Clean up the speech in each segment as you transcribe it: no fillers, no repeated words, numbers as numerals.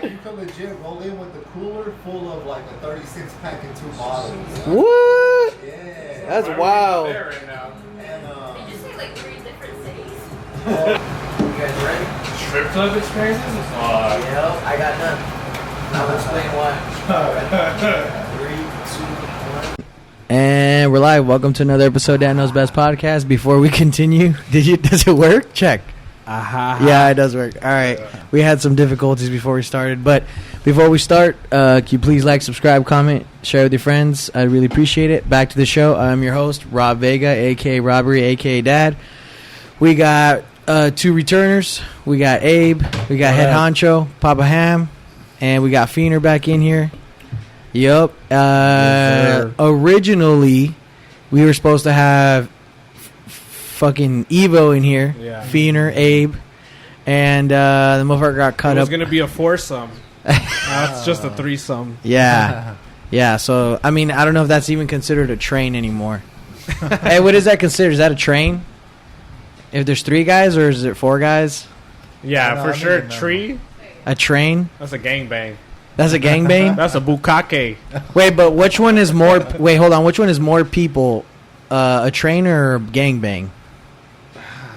like you could legit roll in with the cooler full of like a 36 pack and 2 bottles. What? Yeah. That's wild. Right now. And Did you say like 3 different cities? You guys ready? Strip club experiences? Yep, I got none. I'll explain why. 3, 2, 1. And we're live. Welcome to another episode of Dan Knows Best Podcast. Before we continue, does it work? Check. Yeah, it does work. All right. We had some difficulties before we started, but before we start, can you please like, subscribe, comment, share with your friends? I'd really appreciate it. Back to the show. I'm your host, Rob Vega, a.k.a. Robberryy, a.k.a. Dad. We got 2 returners. We got Abe. We got Head Honcho, Papa Ham, and we got Feener back in here. Yup. Originally, we were supposed to have fucking Evo in here. Yeah. Feener, Abe, and the motherfucker got cut up. It was gonna be a foursome. That's just a threesome. Yeah. Yeah, so, I mean, I don't know if that's even considered a train anymore. Hey, what is that considered? Is that a train? If there's 3 guys, or is it 4 guys? Yeah, for sure. Tree. A train? That's a gangbang. That's a gangbang? That's a bukkake. Wait, but which one is more... Wait, hold on. Which one is more people? A train or a gangbang?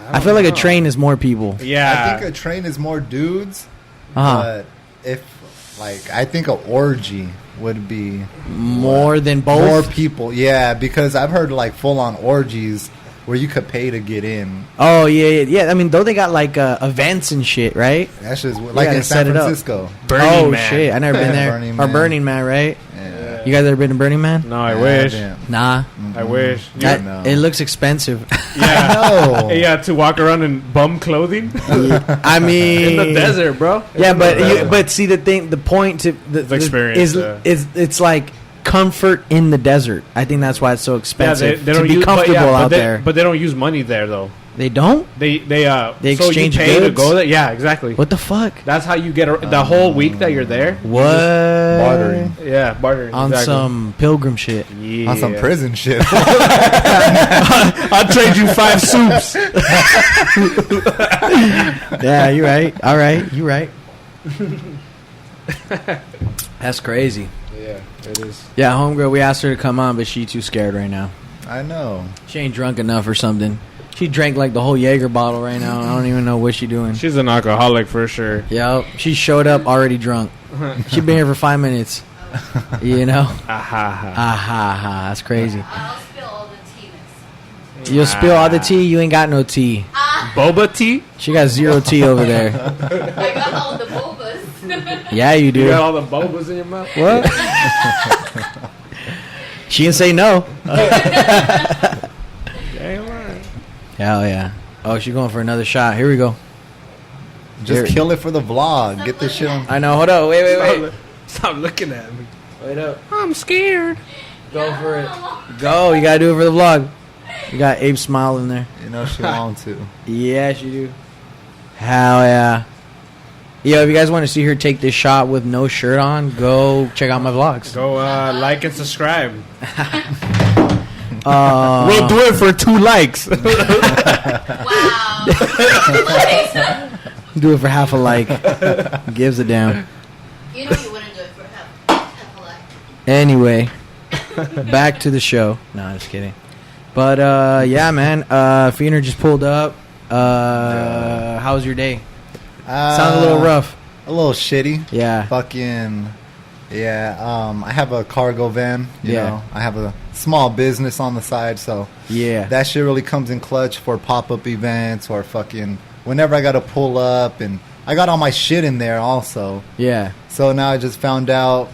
I feel like a train is more people. Yeah. I think a train is more dudes. But I think an orgy would be more than both. More people, yeah. Because I've heard like full on orgies where you could pay to get in. Oh yeah. I mean, though they got like events and shit, right? That's just like in San Francisco. Burning Man. Shit, I never been there. Burning Man, right? Yeah. You guys ever been to Burning Man? No, I wish. Nah. Mm-hmm. I wish. It looks expensive. Yeah. Yeah, to walk around in bum clothing. I mean, in the desert, bro. Yeah, but see the point to the experience is it's like comfort in the desert. I think that's why it's so expensive they to be comfortable out there. But they don't use money there though. They don't? They exchange so you pay goods? to go there? Yeah, exactly. What the fuck? That's how you get the whole week that you're there. What? Bartering. Yeah, bartering. On some pilgrim shit. Yeah. On some prison shit. I'll trade you 5 soups. Yeah, you're right. All right, you're right. That's crazy. Yeah, it is. Yeah, homegirl, we asked her to come on, but she too scared right now. I know. She ain't drunk enough or something. She drank like the whole Jaeger bottle right now. I don't even know what she doing. She's an alcoholic for sure. Yep. She showed up already drunk. She been here for 5 minutes. You know? Aha. That's crazy. I'll spill all the tea next time. You'll spill all the tea. You ain't got no tea. Boba tea? She got 0 tea over there. I got all the bobas. Yeah, you do. You got all the bobas in your mouth? What? She didn't say no. Damn right. Hell yeah. Oh, she's going for another shot. Here we go. Just kill it for the vlog. Get this shit on. I know. Hold on. Wait. Stop looking at me. Wait up. I'm scared. Go for it. Go. You got to do it for the vlog. You got Abe smiling there. You know she wants to. Yes, you do. Hell yeah. Yo, if you guys want to see her take this shot with no shirt on, go check out my vlogs. Go like and subscribe. We'll do it for 2 likes. Wow. Do it for half a like. Gives a damn. You know you wouldn't do it for half a like. Anyway, back to the show. No, I'm just kidding. But yeah, man. Feener just pulled up. How was your day? Sounds a little rough. A little shitty. Yeah. Fucking. Yeah. I have a cargo van. You know. I have a small business on the side, so yeah, that shit really comes in clutch for pop-up events or fucking whenever I gotta pull up, and I got all my shit in there also. Yeah. So now I just found out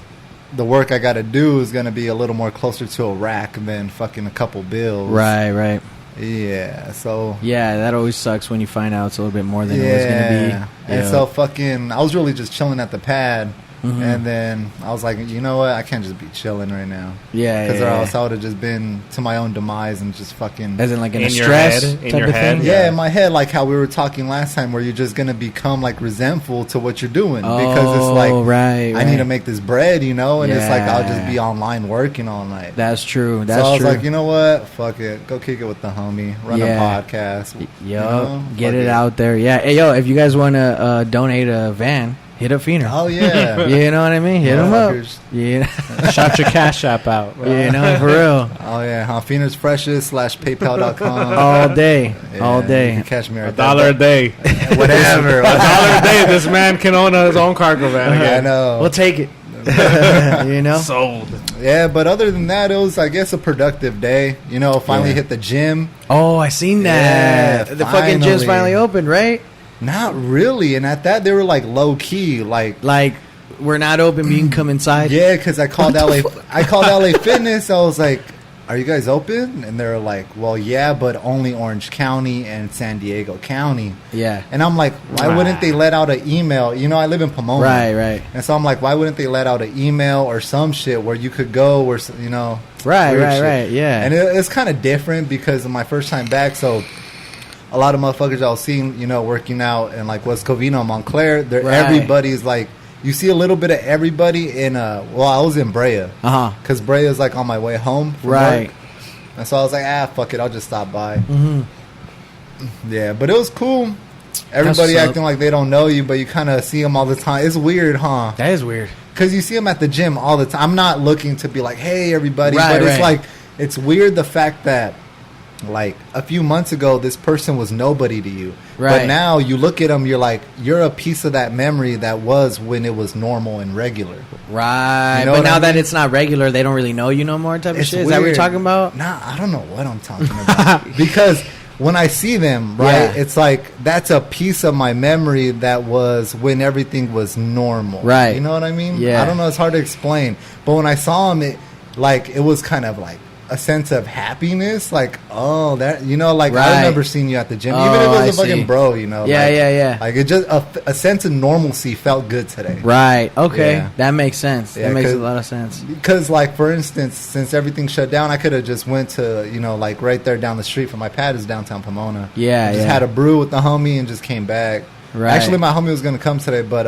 the work I gotta do is gonna be a little more closer to a rack than fucking a couple bills. Right. Yeah. So. Yeah, that always sucks when you find out it's a little bit more than it was gonna be. And so fucking, I was really just chilling at the pad. Mm-hmm. And then I was like, you know what? I can't just be chilling right now. Yeah, because or else I would have just been to my own demise and just fucking. As in, like in a stress in type your of head. thing. Yeah, in my head, like how we were talking last time, where you're just gonna become like resentful to what you're doing because it's like, right. I need to make this bread, you know, and it's like I'll just Yeah. be online working all night. That's true. So I was like, you know what? Fuck it. Go kick it with the homie. Run a podcast. Get it out there. Yeah. Hey, yo, if you guys want to donate a van, hit up Feener. Oh yeah. You know what I mean? Hit him up. Motherfuckers. Yeah. Shout your cash app out. You know, for real. Oh yeah, Feenersfreshest /PayPal.com. All day. Yeah, All You day. can catch me right $1 a day. there. Whatever. $1 a day. This man can own his own cargo van I again. know. We'll take it. You know? Sold. Yeah, but other than that, it was, I guess, a productive day. You know, finally hit the gym. Oh, I seen that. Yeah, The fucking gym's finally. finally opened, right? Not really. And at that, they were like low key. Like, We're not open, but you can come inside. yeah, because I called LA Fitness. I was like, "Are you guys open?" And they're like, "Well, yeah, but only Orange County and San Diego County." Yeah. And I'm like, "Why wouldn't they let out an email?" You know, I live in Pomona, Right. And so I'm like, "Why wouldn't they let out an email or some shit where you could go, or you know?" Right, weird right, shit. right, yeah. And it's kind of different because of my first time back, so. A lot of motherfuckers I was seeing, you know, working out in like West Covina, Montclair, Right. everybody's like, you see a little bit of everybody in, I was in Brea. Uh-huh. Because Brea is like on my way home from Right. work. And so I was like, fuck it, I'll just stop by. Mm-hmm. Yeah, but it was cool. Everybody That's acting like they don't know you, but you kind of see them all the time. It's weird, huh? That is weird. Because you see them at the gym all the time. I'm not looking to be like, hey, everybody. Right, but it's right. like, it's weird the fact that, like, a few months ago, this person was nobody to you. Right. But now you look at them, you're like, you're a piece of that memory that was when it was normal and regular. Right. You know But what now I that mean? it's not regular, they don't really know you no more type of It's shit. Is that what you're weird. talking about? Nah, I don't know what I'm talking about. Because when I see them, right, Yeah. it's like, that's a piece of my memory that was when everything was normal. Right. You know what I mean? Yeah. I don't know, it's hard to explain. But when I saw them, it was kind of like a sense of happiness. Like, oh, that, you know, like, Right. I remember seeing you at the gym. Oh, Even if it was I a fucking see. bro, you know. Yeah, like, yeah. Like, it just, a sense of normalcy felt good today. Right. Okay. Yeah. That makes sense. Yeah, that makes a 'cause- lot of sense. Because, like, for instance, since everything shut down, I could have just went to, you know, like, right there down the street from my pad is downtown Pomona. Yeah, I just yeah. had a brew with the homie and just came back. Right. Actually, my homie was going to come today, but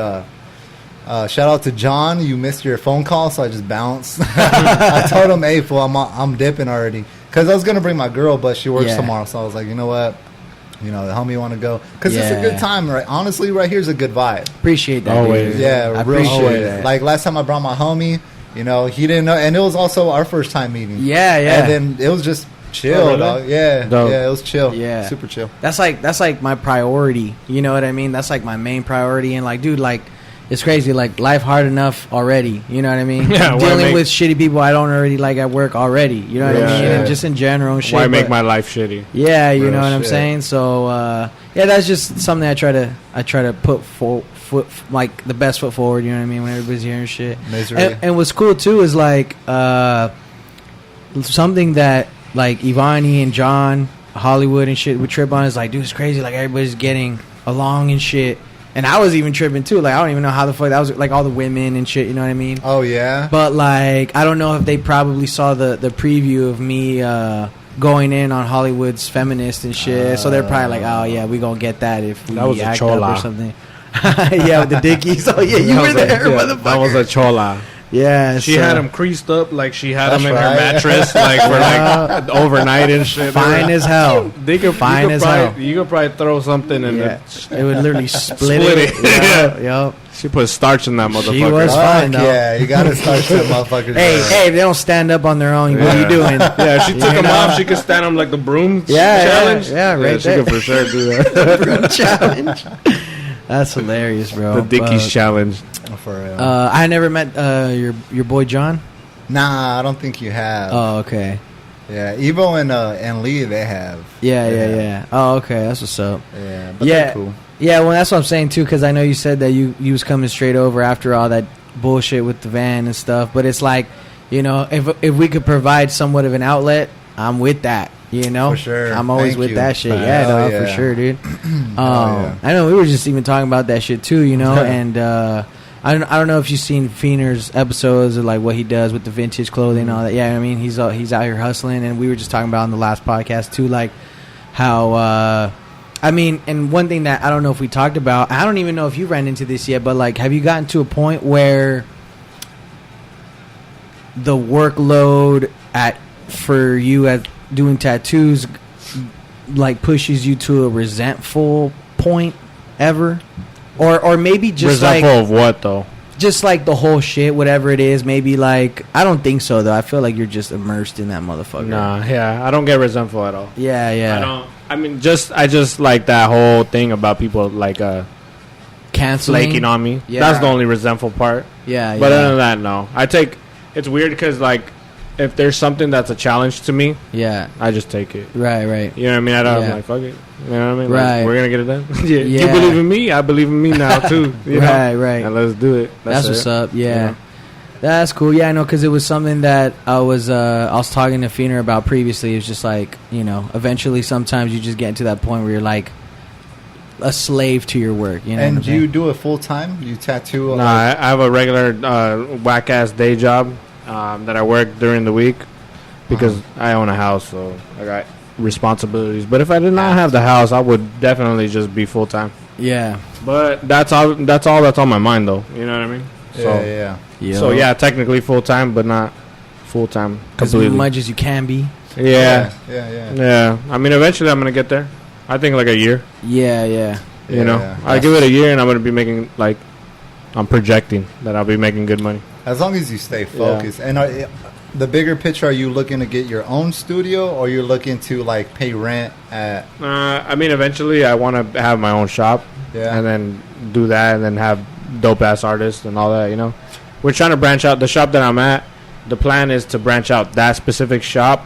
shout out to John. You missed your phone call, so I just bounced. I told him, hey, fool, I'm dipping already. Because I was going to bring my girl, but she works Yeah. tomorrow, so I was like, you know what? You know, the homie want to go. Because it's a Yeah. good time, right? Honestly, right here's a good vibe. Appreciate that. Always. dude. Yeah, I real appreciate shit. that. Like last time I brought my homie, you know, he didn't know, and it was also our first time meeting. Yeah, yeah. And then it was just chill, Oh, really? dog. Yeah, Dope. yeah, it was chill. Yeah. Super chill. That's like my priority. You know what I mean? That's like my main priority. And like, dude, like, it's crazy. Like, life hard enough already. You know what I mean? Yeah, why Dealing make- with shitty people I don't already like at work already. You know what I Yeah, mean? yeah. And just in general and shit. Why make but- my life shitty? Yeah, you Real know what I'm shit. saying. So yeah, that's just something I try to put like the best foot forward. You know what I mean? When everybody's hearing shit. Misery. And what's cool too is like something that like Ivani and John, Hollywood and shit would trip on is like, dude, it's crazy. Like everybody's getting along and shit. And I was even tripping too. Like I don't even know how the fuck that was. Like all the women and shit. You know what I mean? Oh yeah. But like, I don't know if they probably saw the preview of me going in on Hollywood's feminist and shit. So they're probably like, oh yeah, we gonna get that if we That was a act chola. up or something. Yeah, with the dickies. Oh yeah, you were there, motherfucker. That was a chola. Yeah, She had him creased up like she had That's him in right. her mattress, like for like overnight and shit. fine as hell. They could, Fine as hell. You could probably throw something in Yeah, it. it would literally split Split it. it. Yup. She put starch in that motherfucker. was Fuck fine, though. yeah, you gotta start some motherfuckers. Hey, if they don't stand up on their own, what are you doing? Yeah, if she took You him know? off, she could stand him like the broom Yeah, challenge. yeah, right she there. could for sure do that. Challenge. That's hilarious, bro. The Dickies But, challenge. For real. I never met your boy John. Nah, I don't think you have. Oh, okay. Yeah, Evo and Lee, they have. Yeah. Oh, okay. That's what's up. Yeah, but Yeah. they're cool. Yeah, well, that's what I'm saying too, because I know you said that you was coming straight over after all that bullshit with the van and stuff. But it's like, you know, if we could provide somewhat of an outlet, I'm with that. You know, For sure. I'm always Thank with you. that shit. Hell Yeah, no, yeah. for sure, dude. yeah. I know we were just even talking about that shit too. You know, and I don't know if you've seen Feener's episodes of like what he does with the vintage clothing and all that. Yeah, I mean he's out here hustling, and we were just talking about on the last podcast too, like how. I mean, and one thing that I don't know if we talked about, I don't even know if you ran into this yet, but like, have you gotten to a point where the workload for you at doing tattoos like pushes you to a resentful point ever? Or maybe just resentful like of what though? just like the whole shit, whatever it is. Maybe like I don't think so though. I feel like you're just immersed in that motherfucker. Nah, yeah, I don't get resentful at all. Yeah, yeah. I don't. I mean, I just like that whole thing about people like Canceling. flaking on me. Yeah. That's the only resentful part. Yeah, But yeah. other than that, no. It's weird because like if there's something that's a challenge to me, Yeah. I just take it. Right, right. You know what I mean? I'm Yeah. like, fuck it. You know what I mean? Right. Like, we're gonna get it done. Yeah. Yeah. You believe in me? I believe in me now too. You know? Right, right. And let's do it. That's it. what's up. Yeah. You know? That's cool. Yeah, I know, because it was something that I was talking to Feener about previously. It's just like, you know, eventually sometimes you just get to that point where you're like a slave to your work. You know. And what I'm do you saying? do it full time? You tattoo? No, I have a regular whack ass day job that I work during the week because I own a house, so I got responsibilities. But if I did not have the house, I would definitely just be full time. Yeah. But that's all that's on my mind, though. You know what I mean? Yeah. Yo. So yeah, technically full time, but not full time As completely. much as you can be. Yeah. Yeah. I mean, eventually I'm gonna get there. I think like a year. Yeah, yeah. You know, Yeah. I give it a year, and I'm gonna be making like I'm projecting that I'll be making good money. As long as you stay focused. And the bigger picture, are you looking to get your own studio, or you're looking to like pay rent at? I mean, eventually I want to have my own shop, Yeah. and then do that, and then have dope ass artists and all that. You know, we're trying to branch out. The shop that I'm at, the plan is to branch out that specific shop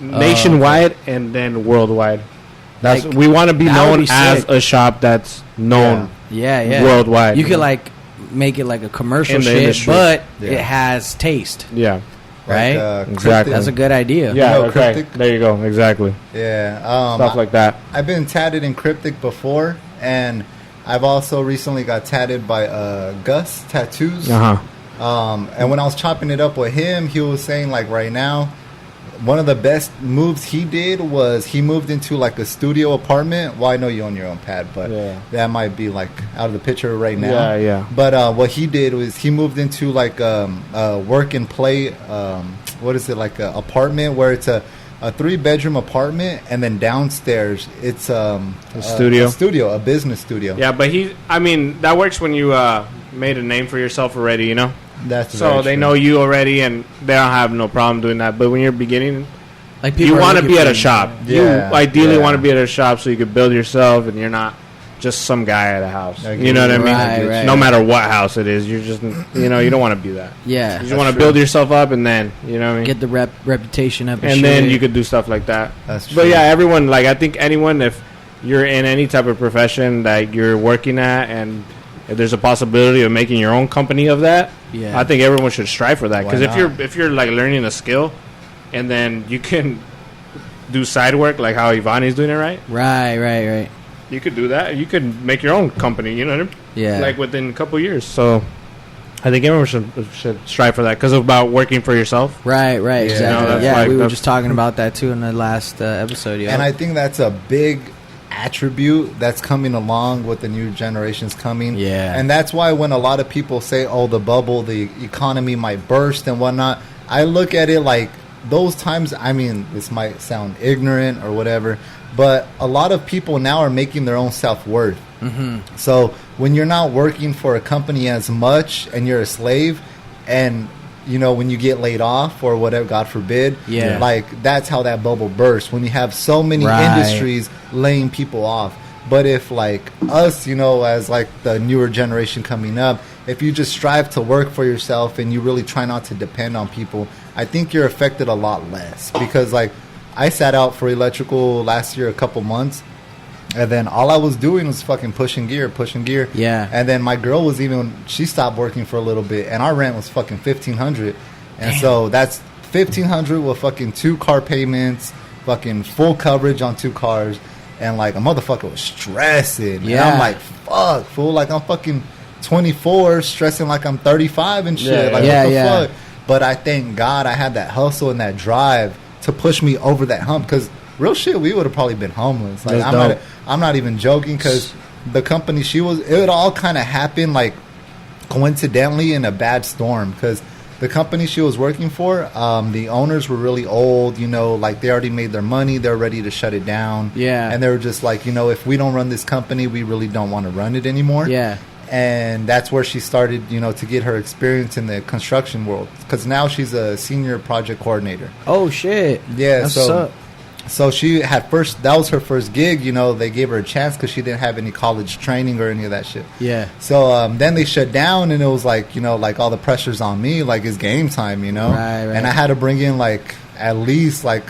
nationwide and then worldwide. That's Like, we want to be that would known be as sick. a shop that's known Yeah, yeah. worldwide. You could know? like make it like a commercial In the shit, industry. but Yeah. it has taste. yeah, Right? Exactly. Cryptic. That's a good idea. yeah. know, Okay, Cryptic? there you go. Exactly. Yeah. Stuff like that. I've been tatted in Cryptic before, and I've also recently got tatted by Gus Tattoos. Uh huh. And when I was chopping it up with him, he was saying like right now, one of the best moves he did was he moved into like a studio apartment. Well, I know you own your own pad, but Yeah. that might be like out of the picture right now. Yeah, yeah. But what he did was he moved into like a work and play. What is it, like a apartment where it's a 3-bedroom apartment, and then downstairs it's a studio. a business studio. Yeah, but that works when you made a name for yourself already, you know? That's So very they true. know you already, and they don't have no problem doing that. But when you're beginning, Like you people are want to looking be at for a shop. Yeah, You ideally yeah. want to be at a shop so you can build yourself, and you're not just some guy at a house. I get You know what I you. mean? Right, right. No matter what house it is, you're just, you know, you don't want to be that. Yeah. You just That's want to true. build yourself up, and then, you know what I mean? Get the reputation up. And then you could do stuff like that. That's true. But yeah, everyone, like, I think anyone, if you're in any type of profession that you're working at, and if there's a possibility of making your own company of that, Yeah. I think everyone should strive for that. Why Because not? if you're like learning a skill, and then you can do side work like how Ivani's doing it, right? Right. You could do that. You could make your own company. You know what I mean? Yeah. Like within a couple years. So I think everyone should strive for that because about working for yourself. Right. Yeah, Exactly. that's Yeah, like- we were that's- just talking about that too in the last episode. Yeah. And I think that's a big attribute that's coming along with the new generations coming. Yeah. And that's why when a lot of people say, oh, the bubble, the economy might burst and whatnot, I look at it like those times, I mean, this might sound ignorant or whatever, but a lot of people now are making their own self-worth. Mm-hmm. So when you're not working for a company as much and you're a slave, and you know, when you get laid off or whatever, God forbid, Yeah. like that's how that bubble bursts, when you have so many Right. industries laying people off. But if like us, you know, as like the newer generation coming up, if you just strive to work for yourself and you really try not to depend on people, I think you're affected a lot less. Because like I sat out for electrical last year a couple months, and then all I was doing was fucking pushing gear. Yeah. And then my girl was she stopped working for a little bit, and our rent was fucking $1,500. And so that's $1,500 with fucking 2 car payments, fucking full coverage on 2 cars. And like a motherfucker was stressing. And Yeah. I'm like, fuck, fool. Like I'm fucking 24, stressing like I'm 35 and shit. Yeah, like yeah. what the Yeah. fuck? But I thank God I had that hustle and that drive to push me over that hump. Because real shit, we would have probably been homeless. Like That's dope. I'm not even joking, because the company it all kind of happened like coincidentally in a bad storm. Because the company she was working for, the owners were really old, you know, like they already made their money, they're ready to shut it down. Yeah. And they were just like, you know, if we don't run this company, we really don't want to run it anymore. Yeah. And that's where she started, you know, to get her experience in the construction world, because now she's a senior project coordinator. Oh shit. Yeah. That's so what's up. so she had that was her first gig, you know. They gave her a chance because she didn't have any college training or any of that shit. Yeah. So then they shut down, and it was like, you know, like all the pressure's on me, like it's game time, you know. Right. And I had to bring in like at least like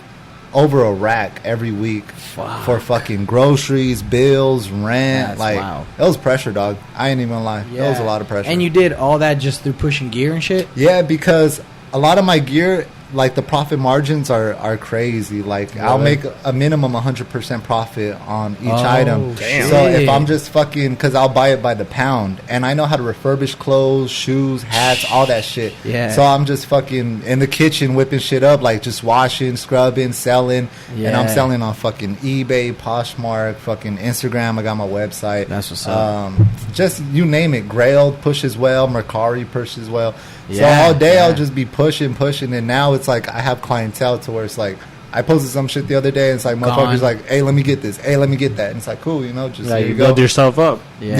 over a rack every week for fucking groceries, bills, rent. That's like wild. it was pressure, dog. I ain't even gonna lie. Yeah. It was a lot of pressure. And you did all that just through pushing gear and shit? Yeah, because a lot of my gear, like the profit margins are crazy. Like I'll make a minimum 100% profit on each item. Damn. So if I'm just fucking, because I'll buy it by the pound, and I know how to refurbish clothes, shoes, hats, all that shit. Yeah. So I'm just fucking in the kitchen whipping shit up, like just washing, scrubbing, selling, and I'm Yeah. selling on fucking eBay, Poshmark, fucking Instagram. I got my website. That's what's up. Just you name it. Grail pushes well, Mercari pushes well. So Yeah, all day yeah. I'll just be pushing, and now it's like I have clientele to where it's like I posted some shit the other day, and it's like motherfuckers like, hey, let me get this, hey, let me get that, and it's like cool, you know, just Yeah, here you you go. build yourself up. Yeah,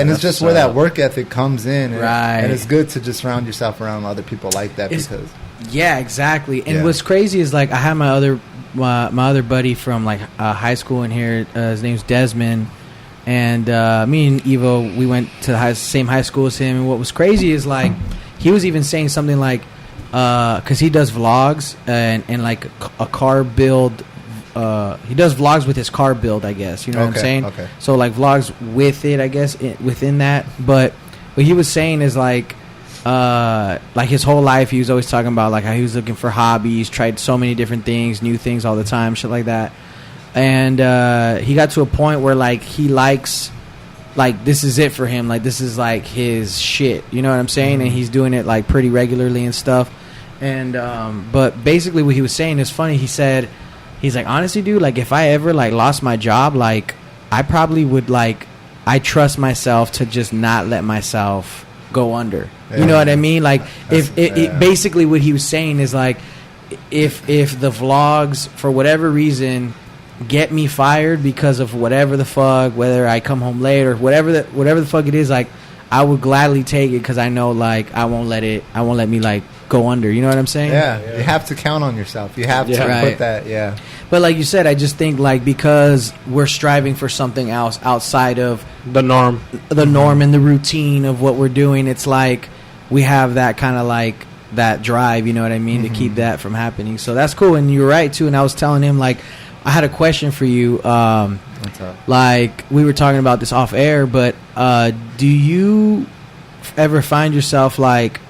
and it's That's just what's where up. that work ethic comes in, and, Right. and it's good to just surround yourself around other people like that because Yeah, exactly. And Yeah. what's crazy is like I had my other buddy from like high school in here. His name's Desmond, and me and Evo, we went to the same high school as him. And what was crazy is like he was even saying something like, because he does vlogs and like a car build. He does vlogs with his car build, I guess. You know what I'm Okay, saying? okay. So like vlogs with it, I guess, within that. But what he was saying is like his whole life he was always talking about like how he was looking for hobbies, tried so many different things, new things all the time, shit like that. And he got to a point where like he likes, like this is it for him, like this is like his shit, you know what I'm saying? And he's doing it like pretty regularly and stuff. And but basically what he was saying is funny. He's like, honestly, dude, like if I ever like lost my job, like I probably would, like I trust myself to just not let myself go under. You know what I mean? Like if basically what he was saying is like if the vlogs for whatever reason get me fired because of whatever the fuck, whether I come home late or whatever the fuck it is, like I would gladly take it because I know like I won't let me like go under. You know what I'm saying? yeah, you have to count on yourself. You have to Right. put that. Yeah, But like you said, I just think like because we're striving for something else outside of The norm. the norm and the routine of what we're doing, it's like we have that kind of like that drive, you know what I mean, to keep that from happening. So that's cool. And you're right too. And I was telling him like I had a question for you. what's up? Like we were talking about this off air, but do you ever find yourself like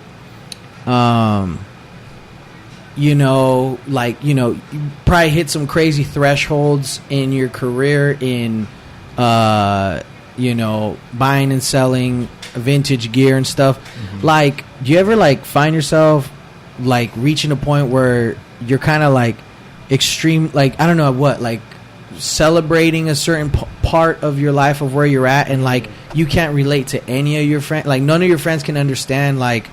you know, like, you know, you probably hit some crazy thresholds in your career in, you know, buying and selling vintage gear and stuff. Like, do you ever, like, find yourself, like, reaching a point where you're kind of, like, extreme, like, I don't know what, like, celebrating a certain part of your life of where you're at, and, like, you can't relate to any of your friends, like, none of your friends can understand, like,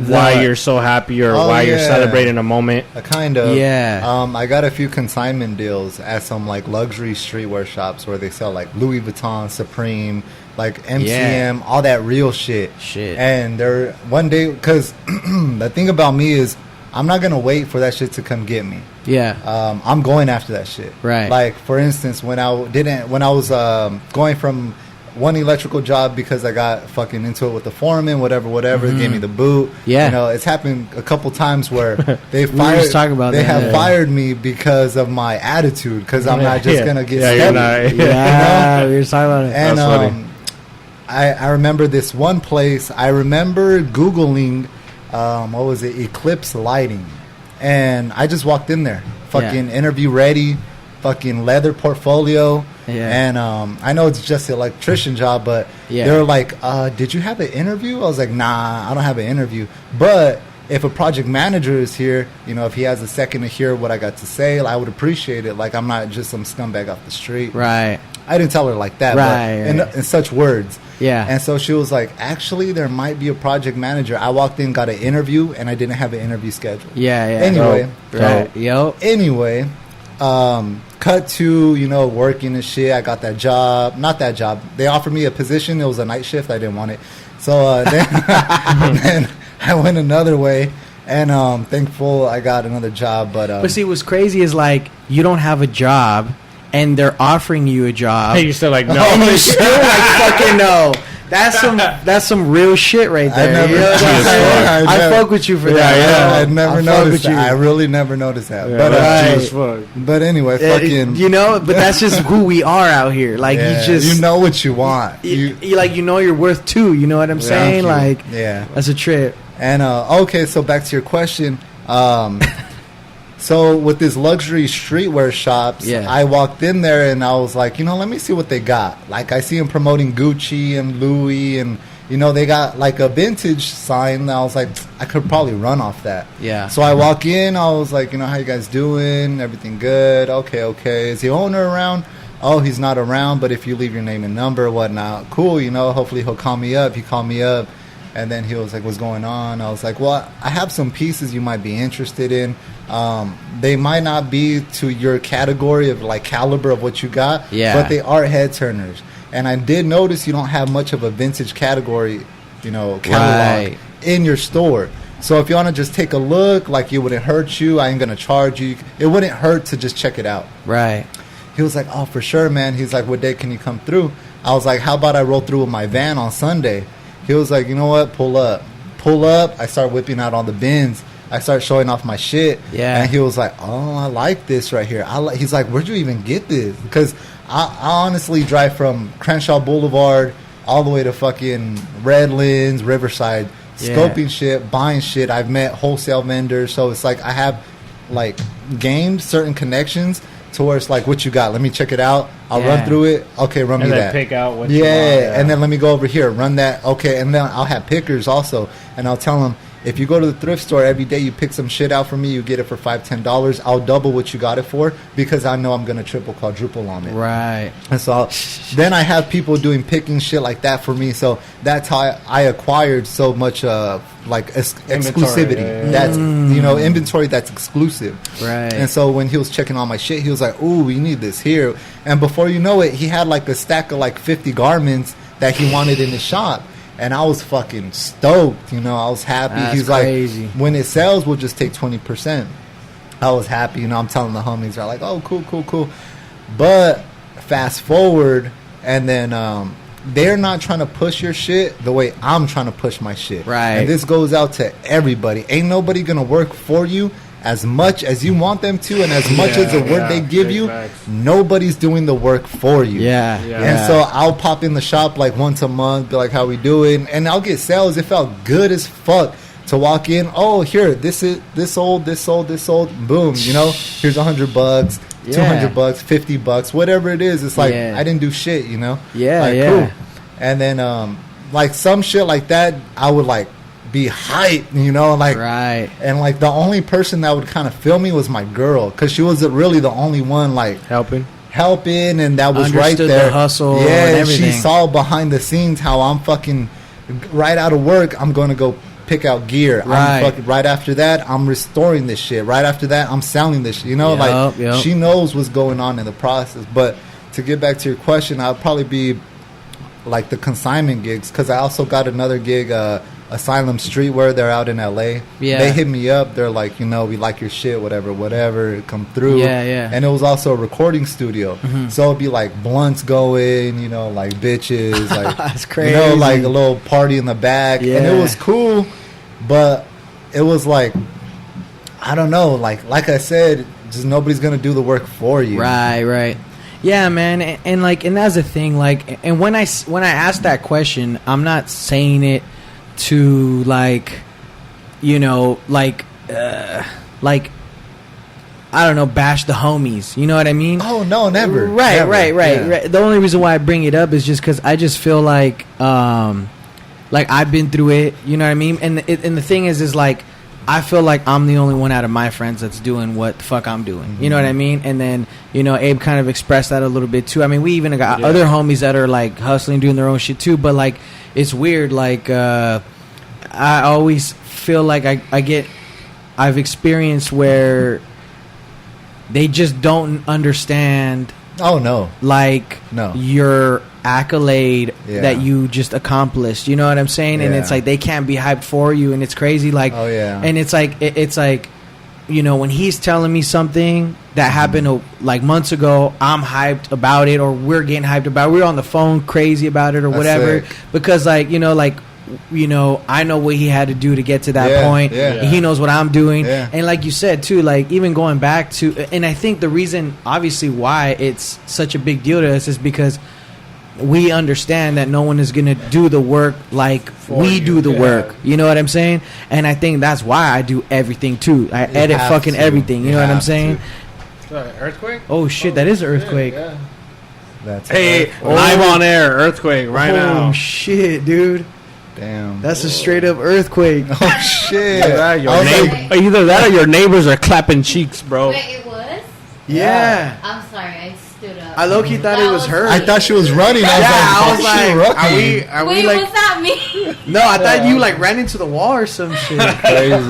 Why you're so happy or Oh, why you're yeah. celebrating a moment. Kind of. Yeah. I got a few consignment deals at some like luxury streetwear shops where they sell like Louis Vuitton, Supreme, like MCM, all that real shit. And they're one day, because the thing about me is I'm not gonna wait for that shit to come get me. Yeah. I'm going after that shit. Right. Like for instance, when I was going from one electrical job because I got fucking into it with the foreman, whatever, they gave me the boot. Yeah. You know, it's happened a couple times where they We were just talking about they that, have yeah. fired me because of my attitude, because I'm not just gonna get Yeah, you're steady. not. Yeah, we were talking about it. And That's funny. I remember this one place. I remember Googling, what was it, Eclipse Lighting, and I just walked in there, fucking interview ready, fucking leather portfolio. Yeah. And I know it's just an electrician job, but Yeah. they were like, did you have an interview? I was like, nah, I don't have an interview. But if a project manager is here, you know, if he has a second to hear what I got to say, I would appreciate it. Like, I'm not just some scumbag off the street. Right. I didn't tell her like that, Right, but in such words. Yeah. And so she was like, actually, there might be a project manager. I walked in, got an interview, and I didn't have an interview scheduled. Yeah. Anyway, Right. Yo. Anyway, cut to, working and shit. I got that job. Not that job. They offered me a position. It was a night shift. I didn't want it. So then I went another way. And thankful I got another job. But see, what's crazy is like you don't have a job, and they're offering you a job. Hey, you're still like, no. And you still like fucking no. That's some real shit right there. I fuck with you for that. Yeah, I never noticed that. I really never noticed that. Yeah, but anyway, fucking. But that's just who we are out here. Like you know what you want. You know your worth too. You know what I'm saying? Like, that's a trip. And okay, so back to your question. So with this luxury streetwear shops, I walked in there and I was like, let me see what they got. Like, I see them promoting Gucci and Louis, and they got like a vintage sign. And I was like, I could probably run off that. Yeah. So I walk in. I was like, how you guys doing? Everything good? Okay. Is the owner around? Oh, he's not around. But if you leave your name and number, whatnot, cool. Hopefully he'll call me up. He called me up. And then he was like, what's going on? I was like, well, I have some pieces you might be interested in. They might not be to your category of like caliber of what you got, but they are head turners. And I did notice you don't have much of a vintage category, catalog in your store. So if you want to just take a look, like it wouldn't hurt you. I ain't going to charge you. It wouldn't hurt to just check it out. Right. He was like, oh, for sure, man. He's like, what day can you come through? I was like, how about I roll through with my van on Sunday? He was like, you know what? Pull up. I start whipping out all the bins. I start showing off my shit. Yeah. And he was like, oh, I like this right here. He's like, where'd you even get this? Because I honestly drive from Crenshaw Boulevard all the way to fucking Redlands, Riverside, scoping shit, buying shit. I've met wholesale vendors. So it's like I have like gained certain connections to where it's like, what you got? Let me check it out. I'll run through it. Okay, run me that. And then pick out what you want. And then let me go over here. Run that. Okay, and then I'll have pickers also. And I'll tell them, if you go to the thrift store every day, you pick some shit out for me, you get it for $5-10. I'll double what you got it for because I know I'm going to triple, quadruple on it. Right. And so then I have people doing picking shit like that for me. So that's how I acquired so much exclusivity. That's inventory that's exclusive. Right. And so when he was checking all my shit, he was like, ooh, we need this here. And before you know it, he had like a stack of like 50 garments that he wanted in his shop. And I was fucking stoked, I was happy. That's He's crazy. Like, when it sells, we'll just take 20%. I was happy, I'm telling the homies, they're like, oh, cool. But fast forward, and then they're not trying to push your shit the way I'm trying to push my shit. Right. And this goes out to everybody. Ain't nobody going to work for you as much as you want them to, and as much as the work they give you, nobody's doing the work for you. Yeah. And so I'll pop in the shop like once a month, be like, how we doing? And I'll get sales. It felt good as fuck to walk in. Oh, here, this old. Boom, here's $100, $200, $50, whatever it is. It's like I didn't do shit, Cool. And then like some shit like that, I would like be hype, right. And like the only person that would kind of feel me was my girl, because she was really the only one like helping, and that was understood right there. The hustle, and everything. She saw behind the scenes how I'm fucking right out of work. I'm going to go pick out gear. Right. Right after that, I'm restoring this shit. Right after that, I'm selling this shit. She knows what's going on in the process. But to get back to your question, I'll probably be like the consignment gigs, because I also got another gig. Asylum Streetwear, they're out in LA. Yeah. They hit me up. They're like, we like your shit, whatever. Come through. Yeah. And it was also a recording studio. Mm-hmm. So it'd be like blunts going, like bitches, like that's crazy. Like a little party in the back. Yeah. And it was cool, but it was like, I don't know, like I said, just nobody's gonna do the work for you. Right. Yeah, man, and that's the thing. Like, and when I ask that question, I'm not saying it to I don't know, bash the homies. You know what I mean? Oh no, never. Right. Yeah. The only reason why I bring it up is just because I just feel like I've been through it. You know what I mean? And the thing is like I feel like I'm the only one out of my friends that's doing what the fuck I'm doing. You know what I mean? And then, you know, Abe kind of expressed that a little bit too. I mean, we even got other homies that are like hustling, doing their own shit too. But like, it's weird. Like, I always feel like I've experienced where they just don't understand. Oh no! Like no. Your accolade that you just accomplished. You know what I'm saying? And it's like they can't be hyped for you, and it's crazy. Like, oh yeah. And it's like, you know, when he's telling me something that happened like months ago, I'm hyped about it, or we're getting hyped about it. We're on the phone crazy about it, or whatever. Sick. Because like, you know, I know what he had to do to get to that point. Yeah. He knows what I'm doing. Yeah. And like you said too, like even going back to, and I think the reason obviously why it's such a big deal to us is because we understand that no one is going to do the work like we do the work. You know what I'm saying? And I think that's why I do everything too. I edit fucking everything. You know what I'm saying? Earthquake? Oh shit, that is an earthquake. Yeah. That's Live on air, earthquake right now. Oh shit, dude. Damn. That's a straight up earthquake. Oh shit. Either that or your neighbors are clapping cheeks, bro. Wait, it was? Yeah. I'm sorry, I stood up. I low-key thought it was her. I thought she was running. I was like, are we are Wait, we like? was that me? No, I thought you like ran into the wall or some shit. crazy?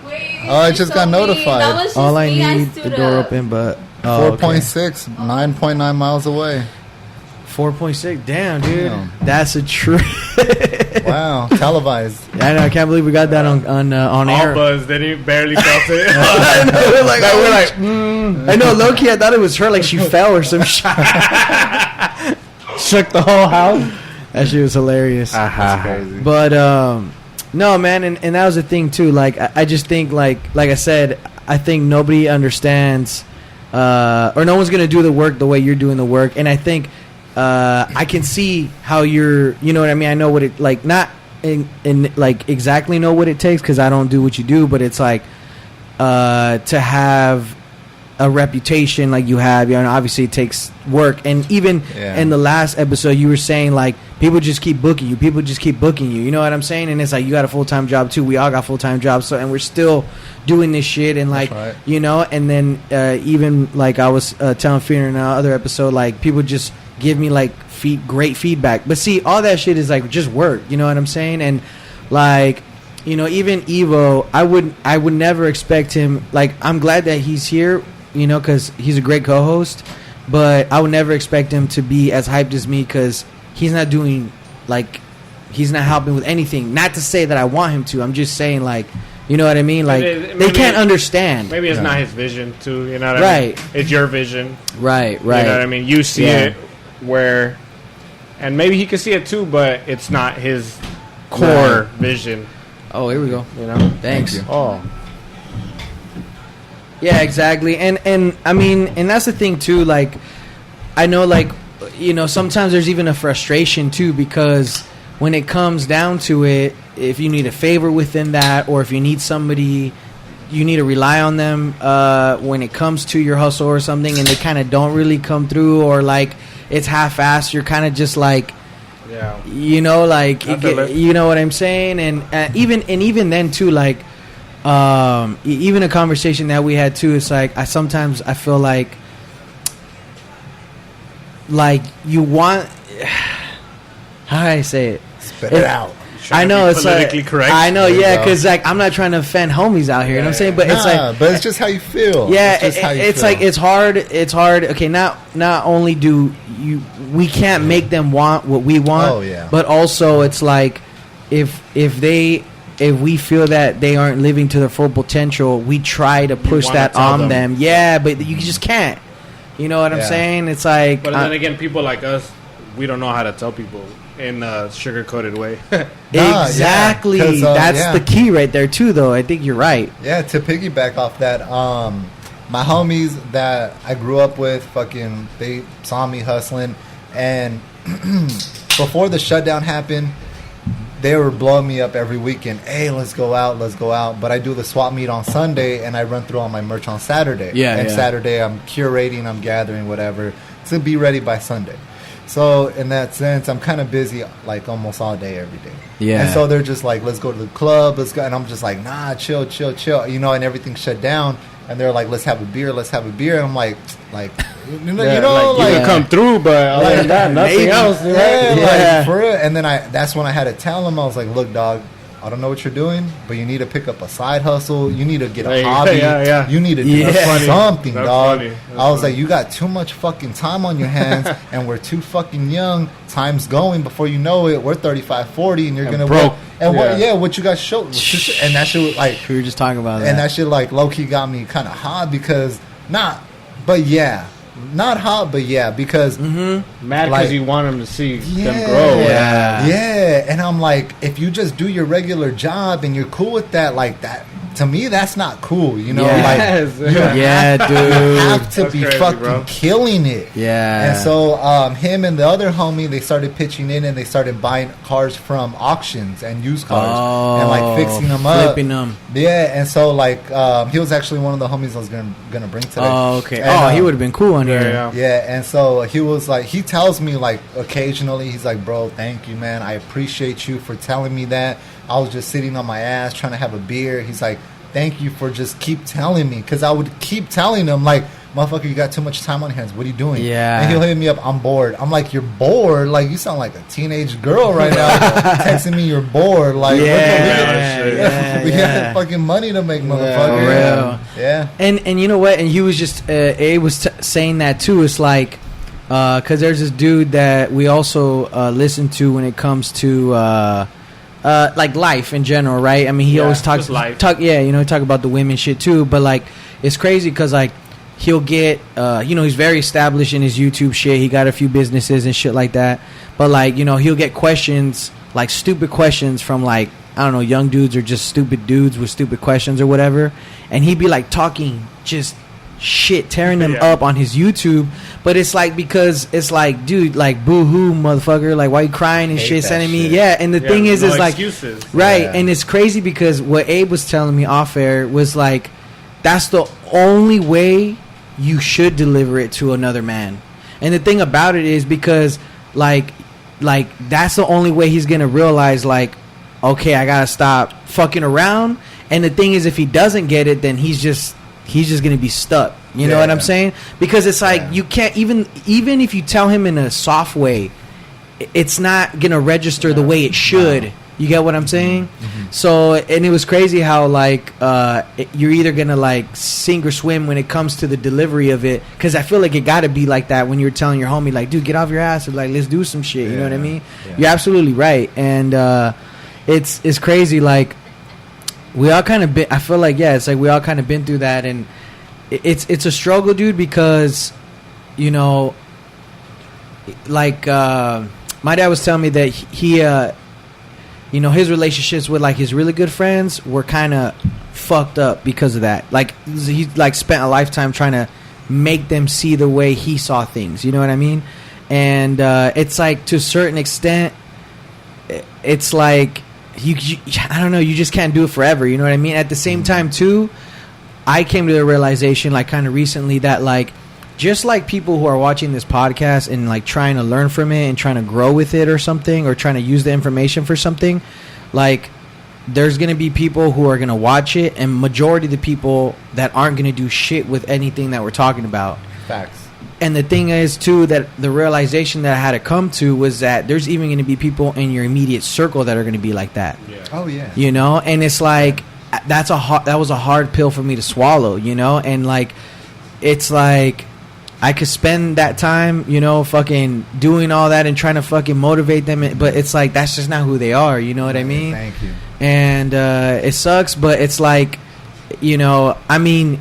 Wait, Oh, I just got notified. That was just All I me. need stood the door up. open, but 4.6, 9.9 miles away. 4.6. Damn, dude, Damn. that's a trip. Wow, televised. I know. I can't believe we got that on All air. buzzed, then he barely felt it. I know, we're like, I know. Low key, I thought it was her. Like she fell or some shit. Shook the whole house. That shit was hilarious. That's crazy. But no, man, and that was the thing too. Like I just think like I said, I think nobody understands, or no one's gonna do the work the way you're doing the work. And I think I can see how you're. You know what I mean? I know what it like. Not in like exactly know what it takes because I don't do what you do. But it's like to have a reputation like you have, you know, and obviously it takes work. And even in the last episode, you were saying like people just keep booking you. People just keep booking you. You know what I'm saying? And it's like you got a full-time job too. We all got full-time jobs. So and we're still doing this shit. And like you know, and then even like I was telling Feener in another episode, like people just give me like great feedback. But see, all that shit is like just work. You know what I'm saying? And like, you know, even Evo, I would never expect him. Like, I'm glad that he's here, you know, because he's a great co-host. But I would never expect him to be as hyped as me because he's not doing like he's not helping with anything. Not to say that I want him to. I'm just saying like. You know what I mean? Like they can't understand. Maybe it's not his vision too. You know what I mean? It's your vision. Right. You know what I mean? You see it where, and maybe he can see it too, but it's not his core vision. Oh, here we go. You know? Thanks. Oh. Yeah, exactly. And I mean, and that's the thing too. Like, I know, like, you know, sometimes there's even a frustration too because when it comes down to it. If you need a favor within that, or if you need somebody, you need to rely on them when it comes to your hustle or something, and they kind of don't really come through, or like it's half-assed. You're kind of just like, you know, like you know what I'm saying, and even then too, like even a conversation that we had too. It's like sometimes I feel like you want. How do I say it? Spit it out. I know it's politically like correct. I know, yeah, because like I'm not trying to offend homies out here. You know what I'm saying? But it's like, but it's just how you feel. Yeah, it's just how you it's feel. like it's hard. It's hard. Okay, not only do we can't make them want what we want. But also it's like if we feel that they aren't living to their full potential, we try to push that on them. Yeah, but you just can't. You know what I'm saying? It's like, but then again, people like us, we don't know how to tell people in a sugar-coated way. Exactly. That's the key right there too, though. I think you're right. Yeah, to piggyback off that, my homies that I grew up with, fucking, they saw me hustling, and before the shutdown happened, they were blowing me up every weekend. Hey, let's go out. But I do the swap meet on Sunday, and I run through all my merch on Saturday. Saturday, I'm curating, I'm gathering, whatever, to be ready by Sunday. So in that sense, I'm kind of busy like almost all day, every day. Yeah. And so they're just like, let's go to the club, let's go. And I'm just like, nah, chill, you know, and everything's shut down. And they're like, let's have a beer. And I'm like, you know, you can come through, but other than that, nothing maybe. else. Right? Like, for real. And then that's when I had to tell them, I was like, look, dog, I don't know what you're doing, but you need to pick up a side hustle. You need to get a hobby. Yeah. You need to do something, That's dog. funny. I was like, you got too much fucking time on your hands, and we're too fucking young. Time's going. Before you know it, we're 35, 40, and you're going to broke. And what you got showed. And that shit was like, We were just talking about that. and that shit like low key got me kind of hot because not hot, but yeah, because Mad because like, you want them to see them grow. Yeah, and I'm like, if you just do your regular job and you're cool with that, like that, to me, that's not cool. You know, Yes. like, Yeah, dude. you have to That's be crazy, fucking bro. killing it. Yeah. And so him and the other homie, they started pitching in and they started buying cars from auctions and used cars and like fixing them up, flipping them. Yeah, and so like he was actually one of the homies I was gonna bring today. Oh, okay. And, He would have been cool on here. Yeah. yeah, and so he was like, he tells me like occasionally, he's like, bro, thank you, man. I appreciate you for telling me that. I was just sitting on my ass trying to have a beer. He's like, thank you for just keep telling me. Because I would keep telling him, like, motherfucker, you got too much time on your hands. What are you doing? Yeah. And he'll hit me up, I'm bored. I'm like, you're bored? Like, you sound like a teenage girl right now. Texting me you're bored. Like, Yeah. we got fucking money to make, motherfucker. For real. Yeah. And you know what? And he was just Abe was saying that too. It's like because there's this dude that we also listen to when it comes to like life in general, right? I mean, he always talks life. talk about the women shit too. But like, it's crazy because like he'll get he's very established in his YouTube shit. He got a few businesses and shit like that. But like, he'll get questions, like stupid questions from like, I don't know, young dudes or just stupid dudes with stupid questions or whatever. And he'd be like talking just shit, tearing them up on his YouTube. But it's like, because it's like, dude, like, boo-hoo, motherfucker. Like, why you crying and Hate shit, that sending me? shit. Yeah, and the thing is like, excuses. right, Yeah. and it's crazy because what Abe was telling me off air was like, that's the only way you should deliver it to another man. And the thing about it is because, like that's the only way he's gonna realize, like, okay, I gotta stop fucking around. And the thing is, if he doesn't get it, then he's just gonna be stuck. You know what I'm saying? Because it's like, you can't even if you tell him in a soft way, it's not gonna register the way it should. No. You get what I'm saying? Mm-hmm. So, and it was crazy how like you're either gonna like sink or swim when it comes to the delivery of it. Because I feel like it gotta be like that when you're telling your homie, like, dude, get off your ass, or like, let's do some shit. You know what I mean? Yeah. You're absolutely right. And it's crazy. Like, we all kind of been. I feel like, it's like we all kind of been through that, and it's a struggle, dude. Because like my dad was telling me that he his relationships with like his really good friends were kind of fucked up because of that. Like, he like spent a lifetime trying to make them see the way he saw things. You know what I mean? And it's like, to a certain extent, it's like you I don't know, you just can't do it forever. You know what I mean? At the same time too, I came to the realization, like, kind of recently, that like, just like people who are watching this podcast and like trying to learn from it and trying to grow with it or something, or trying to use the information for something, like, there's going to be people who are going to watch it, and majority of the people that aren't going to do shit with anything that we're talking about. Facts. And the thing is too, that the realization that I had to come to was that there's even going to be people in your immediate circle that are going to be like that. Yeah. Oh yeah. And it's like, that was a hard pill for me to swallow, and like, it's like, I could spend that time, fucking doing all that and trying to fucking motivate them, but it's like, that's just not who they are. You know what I mean? Thank you. And it sucks, but it's like, I mean,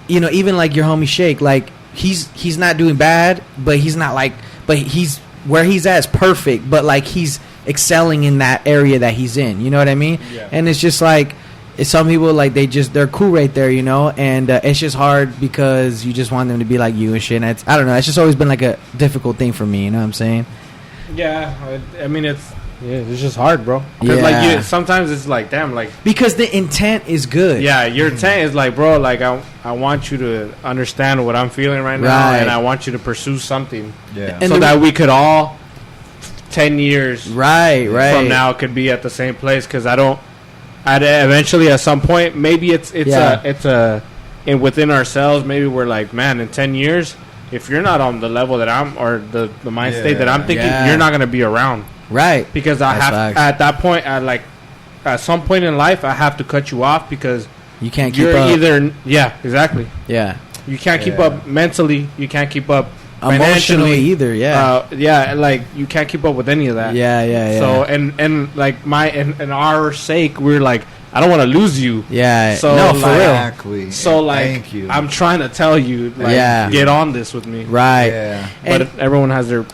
even like your homie Shake, like, he's not doing bad, but he's not like, but he's where he's at is perfect, but like, he's excelling in that area that he's in. You know what I mean? Yeah. And it's just like, some people, like, they're cool right there, and it's just hard because you just want them to be like you and shit. And I don't know, it's just always been like a difficult thing for me. You know what I'm saying? Yeah, I mean, it's Yeah, it's just hard, bro. Yeah. Like sometimes it's like, damn, like because the intent is good. yeah, your intent is like, bro, like I want you to understand what I'm feeling right now, Right. and I want you to pursue something, Yeah. And so that we could all 10 years Right. from now could be at the same place. Because I don't. Eventually, at some point, maybe it's and within ourselves, maybe we're like, man, in 10 years, if you're not on the level that I'm, or the mind state that I'm thinking, Yeah. you're not gonna be around. Right. Because I That's have facts. at that point, at some point in life, I have to cut you off because You can't keep you're up. either exactly. Yeah. You can't keep Yeah. up mentally. You can't keep up Emotionally financially either. Yeah. like you can't keep up with any of that. Yeah. So and like and our sake, we're like, I don't want to lose you. Yeah. So, no, for like- real. Exactly. So like, Thank you. I'm trying to tell you, like, Yeah. get on this with me. Right. Yeah. But And- everyone has their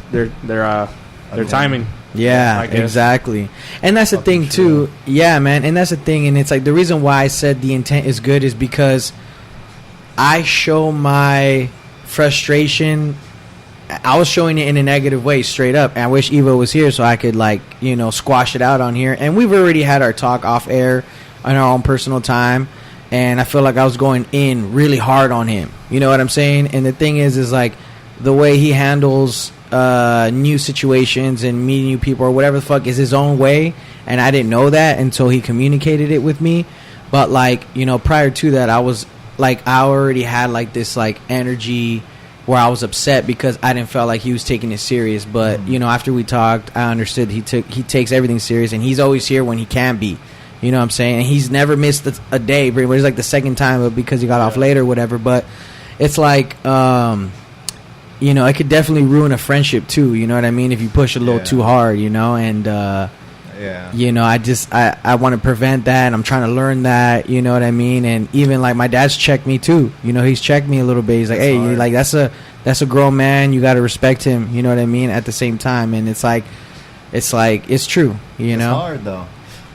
timing. Yeah, I guess. exactly. And that's the Fucking thing too. Yeah, man. And that's the thing. And it's like the reason why I said the intent is good is because I show my frustration. I was showing it in a negative way, straight up. And I wish Evo was here so I could, like, you know, squash it out on here. And we've already had our talk off air on our own personal time. And I feel like I was going in really hard on him. You know what I'm saying? And the thing is like the way he handles new situations and meeting new people or whatever the fuck is his own way. And I didn't know that until he communicated it with me. But, like, you know, prior to that, I was like, I already had like this like energy where I was upset because I didn't feel like he was taking it serious. But you know, after we talked, I understood he takes everything serious, and he's always here when he can be. You know what I'm saying? And he's never missed a day. But it's like the second time, but because he got off later, or whatever. But it's like, you know, it could definitely ruin a friendship too. You know what I mean? If you push a little too hard, you know, and you know, I want to prevent that, and I'm trying to learn that, you know what I mean? And even like my dad's checked me too, you know, he's checked me a little bit. He's like, hey, you, like that's a grown man, you got to respect him, you know what I mean? At the same time, and it's true, you know. It's hard though,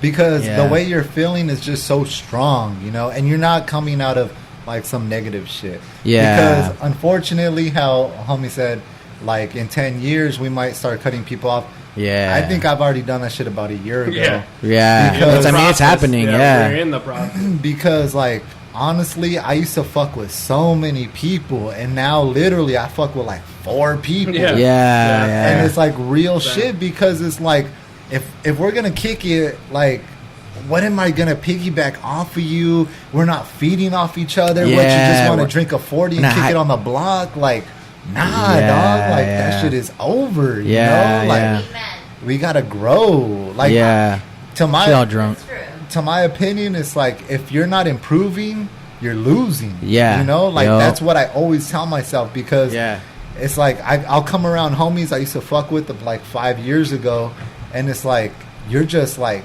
because the way you're feeling is just so strong, you know, and you're not coming out of like some negative shit. Yeah. Because unfortunately, how homie said, like in 10 years we might start cutting people off. Yeah. I think I've already done that shit about a year ago. Yeah. Because- I mean, it's happening. Yeah. We're in the process. Because like honestly, I used to fuck with so many people, and now literally I fuck with like 4 people. Yeah. And it's like real shit, because it's like if we're gonna kick it, like what am I gonna piggyback off of you? We're not feeding off each other. What, you just want to drink a 40 and kick it on the block? Like, nah, dog. Like that shit is over. You know? Like Amen. we gotta grow. Like to my She all drunk. That's true. to my opinion, it's like if you're not improving, you're losing. Yeah. You know, like Yup. that's what I always tell myself, because Yeah. it's like I'll come around homies I used to fuck with like 5 years ago, and it's like you're just like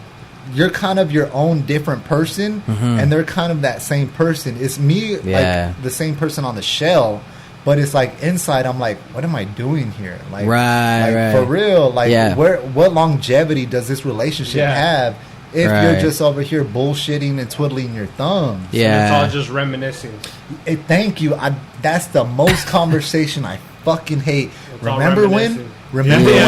you're kind of your own different person, and they're kind of that same person. It's me, like the same person on the shell, but it's like inside I'm like, what am I doing here? Like, Right. for real, like Yeah. what longevity does this relationship have if you're just over here bullshitting and twiddling your thumbs? It's all just reminiscing. Thank you. That's the most conversation I fucking hate. It's all Remember when? reminiscing. Remember Yeah.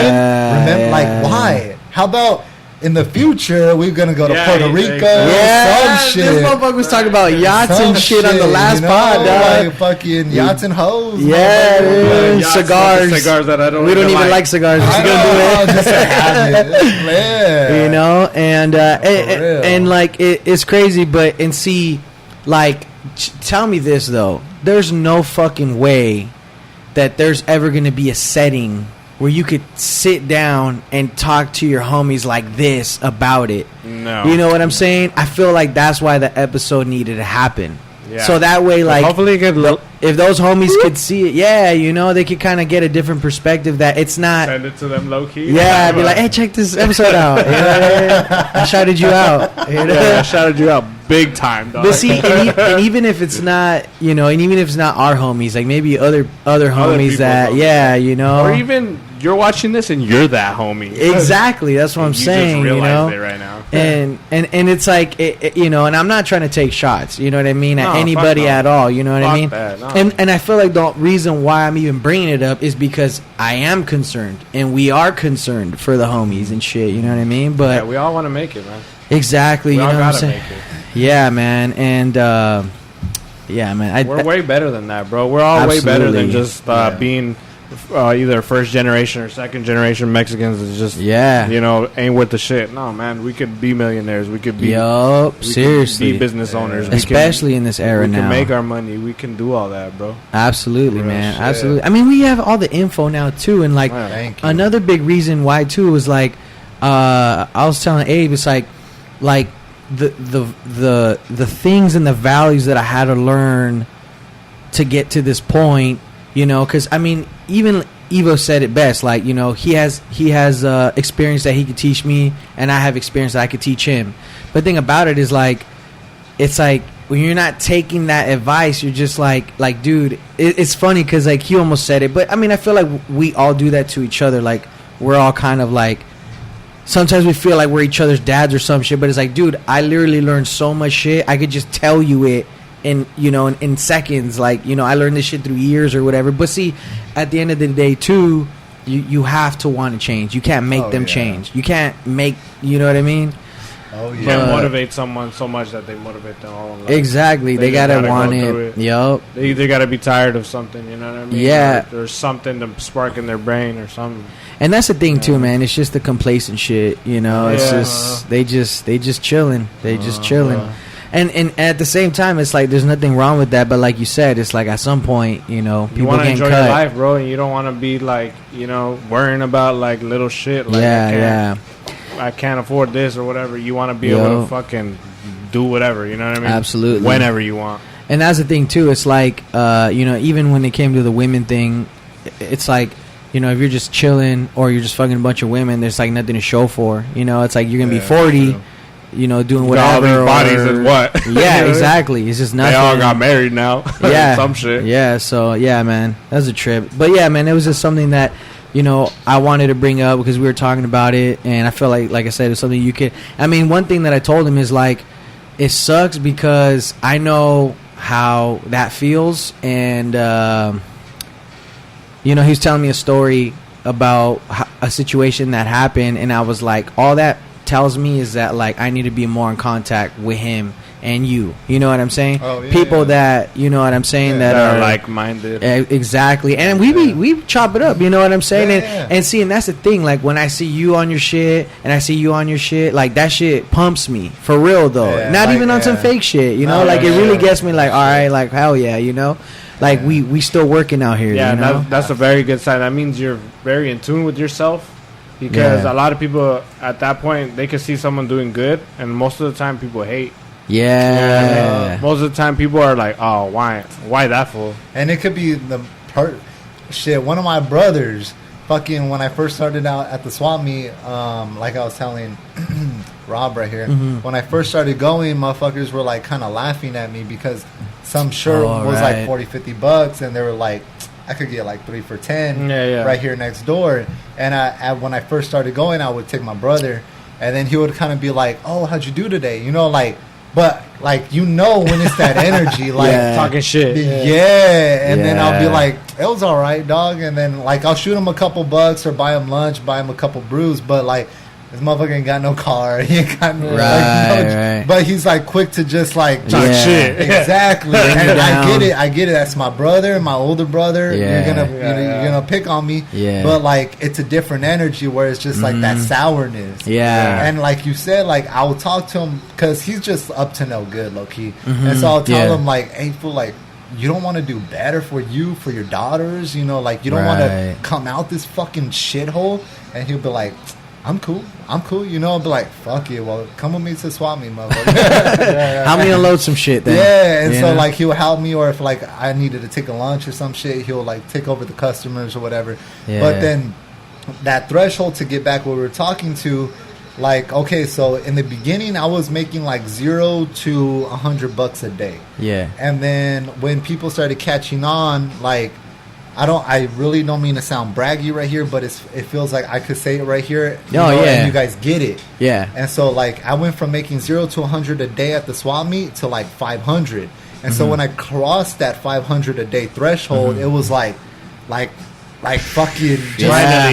when? Remember, Yeah. like, why? How about in the future we're gonna go to Puerto Rico? Yeah, Some shit. this motherfucker was talking about yachts Some and shit on the last you know, pod, dog. like fucking yachts and hoes. Yeah, dude. Yachts, Cigars. cigars that I don't. We don't even like cigars. We're just gonna do it. Just to have it. Yeah. You know, and real. and like it's crazy, but and see, like, tell me this though, there's no fucking way that there's ever gonna be a setting where you could sit down and talk to your homies like this about it. No. You know what I'm saying? I feel like that's why the episode needed to happen. Yeah. So that way, like, hopefully, if those homies could see it, yeah, you know, they could kind of get a different perspective that it's not. send it to them low key. Yeah, I'd be like, hey, check this episode out. You know what I mean? I shouted you out. You know? Yeah, I shouted you out, big time, dog. But see, and even if it's not, and even if it's not our homies, like maybe other homies that, or even you're watching this and you're that homie. Exactly, that's what I'm saying. Just realized it right now. And it's like, and I'm not trying to take shots, you know what I mean, at anybody at all, you know what I mean? And I feel like the reason why I'm even bringing it up is because I am concerned, and we are concerned for the homies and shit, you know what I mean? But yeah, we all want to make it, man. Exactly, we you all know what I'm gotta saying? make it. Yeah, man, and man, we're way better than that, bro. We're all way better than just being either first generation or second generation Mexicans. Is just ain't with the shit. No, man, we could be millionaires. We could be seriously be business owners, especially in this era now. We can make our money. We can do all that, bro. Absolutely, man. Shit. Absolutely. I mean, we have all the info now too, and like another big reason why too was like I was telling Abe, it's like the things and the values that I had to learn to get to this point, because I mean, even Evo said it best, like, he has experience that he could teach me, and I have experience that I could teach him. But the thing about it is, like, it's like when you're not taking that advice, you're just like dude, it's funny because like he almost said it, but I mean, I feel like we all do that to each other. Like, we're all kind of like, sometimes we feel like we're each other's dads or some shit, but it's like, dude, I literally learned so much shit. I could just tell you it in seconds. Like, I learned this shit through years or whatever. But see, at the end of the day, too, you have to want to change. You can't make them change. You can't make, you know what I mean? Oh, yeah. You can't motivate someone so much that they motivate their own life. Exactly. They gotta want it. Yup. They either gotta be tired of something, you know what I mean? Yeah. Or there's something to spark in their brain or something. And that's the thing too, man. It's just the complacent shit, It's just they just chilling. They just chilling. And at the same time, it's like there's nothing wrong with that. But like you said, it's like at some point, people you want to enjoy cut. your life, bro, and you don't want to be like, worrying about like little shit. Like, I can't afford this or whatever. You want to be able to fucking do whatever. You know what I mean? Absolutely. Whenever you want. And that's the thing too. It's like, even when it came to the women thing, it's like, if you're just chilling or you're just fucking a bunch of women, there's like nothing to show for. It's like you're gonna be 40. Doing whatever. All these bodies is what? Yeah, exactly. It's just nothing. They all got married now. Yeah, some shit. Yeah, so yeah, man, that's a trip. But yeah, man, it was just something that I wanted to bring up because we were talking about it, and I feel like I said, it's something you could. I mean, one thing that I told him is like, it sucks because I know how that feels, and he was telling me a story about a situation that happened, and I was like, all that tells me is that like I need to be more in contact with him and you know what I'm saying? People that what I'm saying that are like-minded. Exactly. And we chop it up, you know what I'm saying? And see, and that's the thing, like when I see you on your shit and I see you on your shit, like that shit pumps me for real though. Not even on some fake shit, like it really gets me like, all right, like hell yeah, like we still working out here. That's a very good sign. That means you're very in tune with yourself. Because a lot of people at that point, they can see someone doing good, and most of the time people hate. Yeah. Most of the time people are like, oh, why that fool? And it could be the part. Shit, one of my brothers, fucking, when I first started out at the swap meet, like I was telling Rob right here, when I first started going, motherfuckers were like kind of laughing at me because some shirt was like $40-$50, and they were like, I could get like 3 for $10 right here next door. And when I first started going, I would take my brother, and then he would kind of be like, "Oh, how'd you do today?" But like when it's that energy, like talking shit. And then I'll be like, "It was all right, dog." And then like I'll shoot him a couple bucks or buy him lunch, buy him a couple brews. But like, this motherfucker ain't got no car. He ain't got no, right. But he's like quick to just like talk shit. Exactly. And I get it. That's my brother, my older brother. You're gonna pick on me. Yeah. But like it's a different energy where it's just like that sourness. Yeah. And like you said, like I will talk to him because he's just up to no good, low key. And so I'll tell him like, "Hey, fool, like, you don't want to do better for your daughters, like you don't want to come out this fucking shithole." And he'll be like, I'm cool, I'll be like, fuck it, well, come with me to swap me, motherfucker. Help me unload some shit then. Yeah, and so like he'll help me, or if like I needed to take a lunch or some shit, he'll like take over the customers or whatever. But then that threshold to get back what we were talking to, like, okay, so in the beginning, I was making like $0 to $100 a day. Yeah. And then when people started catching on, like, I really don't mean to sound braggy right here, but it feels like I could say it right here. And you guys get it. Yeah. And so, like, I went from making $0 to $100 a day at the swap meet to like 500. And so when I crossed that 500 a day threshold, it was like fucking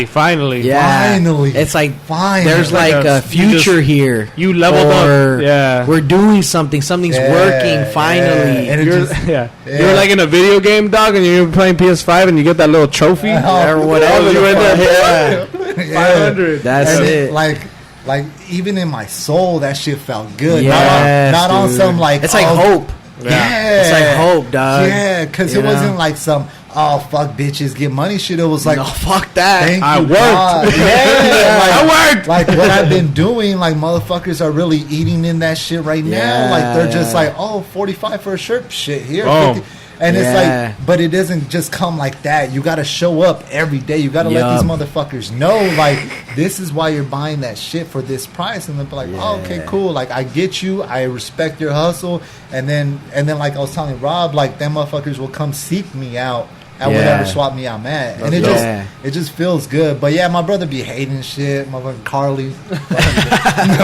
finally. Yeah. Finally. It's like Finally. there's like a future here. You leveled up. Yeah. We're doing something. Something's working finally. And You're like in a video game, dog, and you're playing PS5 and you get that little trophy or whatever. You end up 500. That's it. Like even in my soul, that shit felt good. Yes, not on some like it's like hope. Yeah. It's like hope, dog. Yeah, because it wasn't like some fuck bitches get money shit. It was like, no, fuck that. Thank I you, worked. God. Yeah, I worked. Like what I've been doing, like motherfuckers are really eating in that shit right now. Like they're just like, 45 for a shirt, shit here, 50. And it's like, but it doesn't just come like that. You got to show up every day. You got to let these motherfuckers know, like, this is why you're buying that shit for this price. And they'll be like, oh, okay, cool. Like, I get you. I respect your hustle. And then, like I was telling Rob, like, them motherfuckers will come seek me out at whatever swap me I'm at. And it just feels good. But yeah, my brother be hating shit. Motherfucker Carly.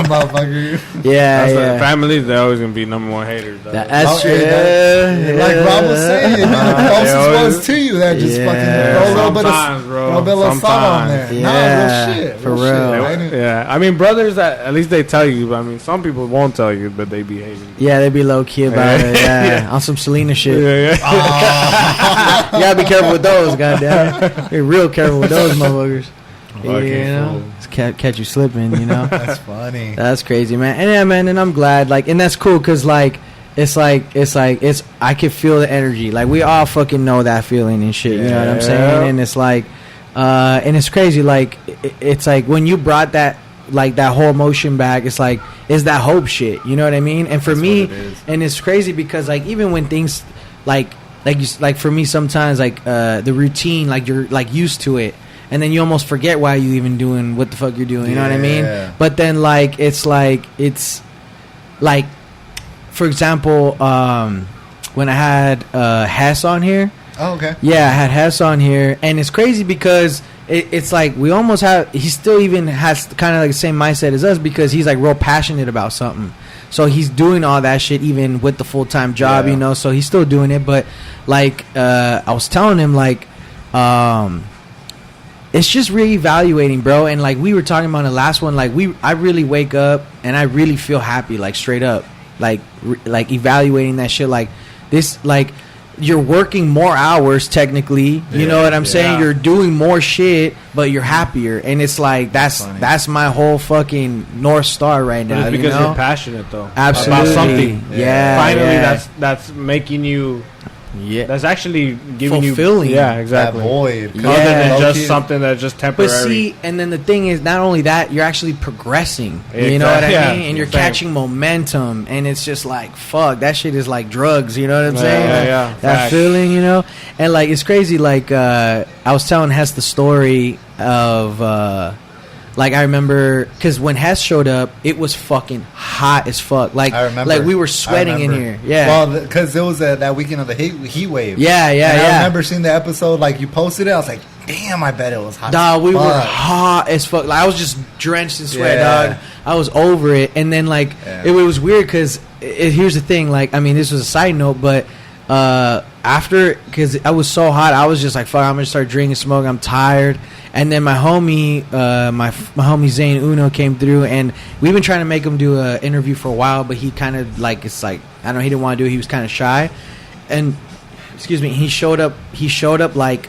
Motherfucker. Yeah, Families, they're always going to be number one haters. That's true. Like Rob was saying, the closest ones to you that just fucking throw a little bit of salt on there. Yeah, real shit. For real. Yeah, I mean, brothers, at least they tell you. I mean, some people won't tell you, but they be hating. Yeah, they be low key about it. Yeah, on some Selena shit. Yeah. You gotta be careful with those, goddamn. Be real careful with those motherfuckers. Catch you slipping, you know. That's funny. That's crazy, man. And yeah, man, and I'm glad, like, and that's cool, cause like, it's I can feel the energy. Like, we all fucking know that feeling and shit. You know what I'm saying? And it's like, and it's crazy. Like, it's like when you brought that, like, that whole emotion back, it's like, it's that hope shit. You know what I mean? And for me, and it's crazy because, like, even when things like for me sometimes, like, the routine, like, you're like used to it, and then you almost forget why you even doing what the fuck you're doing. You know what I mean? But then, like, it's like, for example, when I had Hess on here. Oh, okay. Yeah, I had Hess on here, and it's crazy because it's like we almost have. He still even has kind of like the same mindset as us because he's like real passionate about something. So he's doing all that shit even with the full-time job, you know. So he's still doing it, but like I was telling him, like, it's just reevaluating, bro. And like we were talking about in the last one, like I really wake up and I really feel happy, like straight up, like evaluating that shit, like this, like. You're working more hours technically, you know what I'm saying? You're doing more shit, but you're happier, and it's like that's my whole fucking North Star right now. It's because you're passionate though, absolutely, about something. Finally, that's making you. Yeah, that's actually giving fulfilling. You. Yeah, exactly. That void, other than just something that's just temporary. But see, and then the thing is, not only that, you're actually progressing. Exactly. You know what I mean? And you're catching momentum, and it's just like, fuck, that shit is like drugs. You know what I'm saying? Yeah. That feeling, you know. And like, it's crazy. Like, I was telling Hess the story of. Like, I remember, because when Hess showed up, it was fucking hot as fuck. Like, I remember. Like we were sweating in here. Yeah. Well, because it was that weekend of the heat wave. Yeah. And I remember seeing the episode, like, you posted it. I was like, damn, I bet it was hot. Dog, we were hot as fuck. Like, I was just drenched in sweat, dog. I was over it. And then, like, it was weird because here's the thing. Like, I mean, this was a side note, but after, because I was so hot, I was just like, fuck, I'm going to start drinking, smoking. I'm tired. And then my homie, my homie Zane Uno came through, and we've been trying to make him do an interview for a while, but he kind of like, it's like, I don't know, he didn't want to do it. He was kind of shy, and excuse me, he showed up like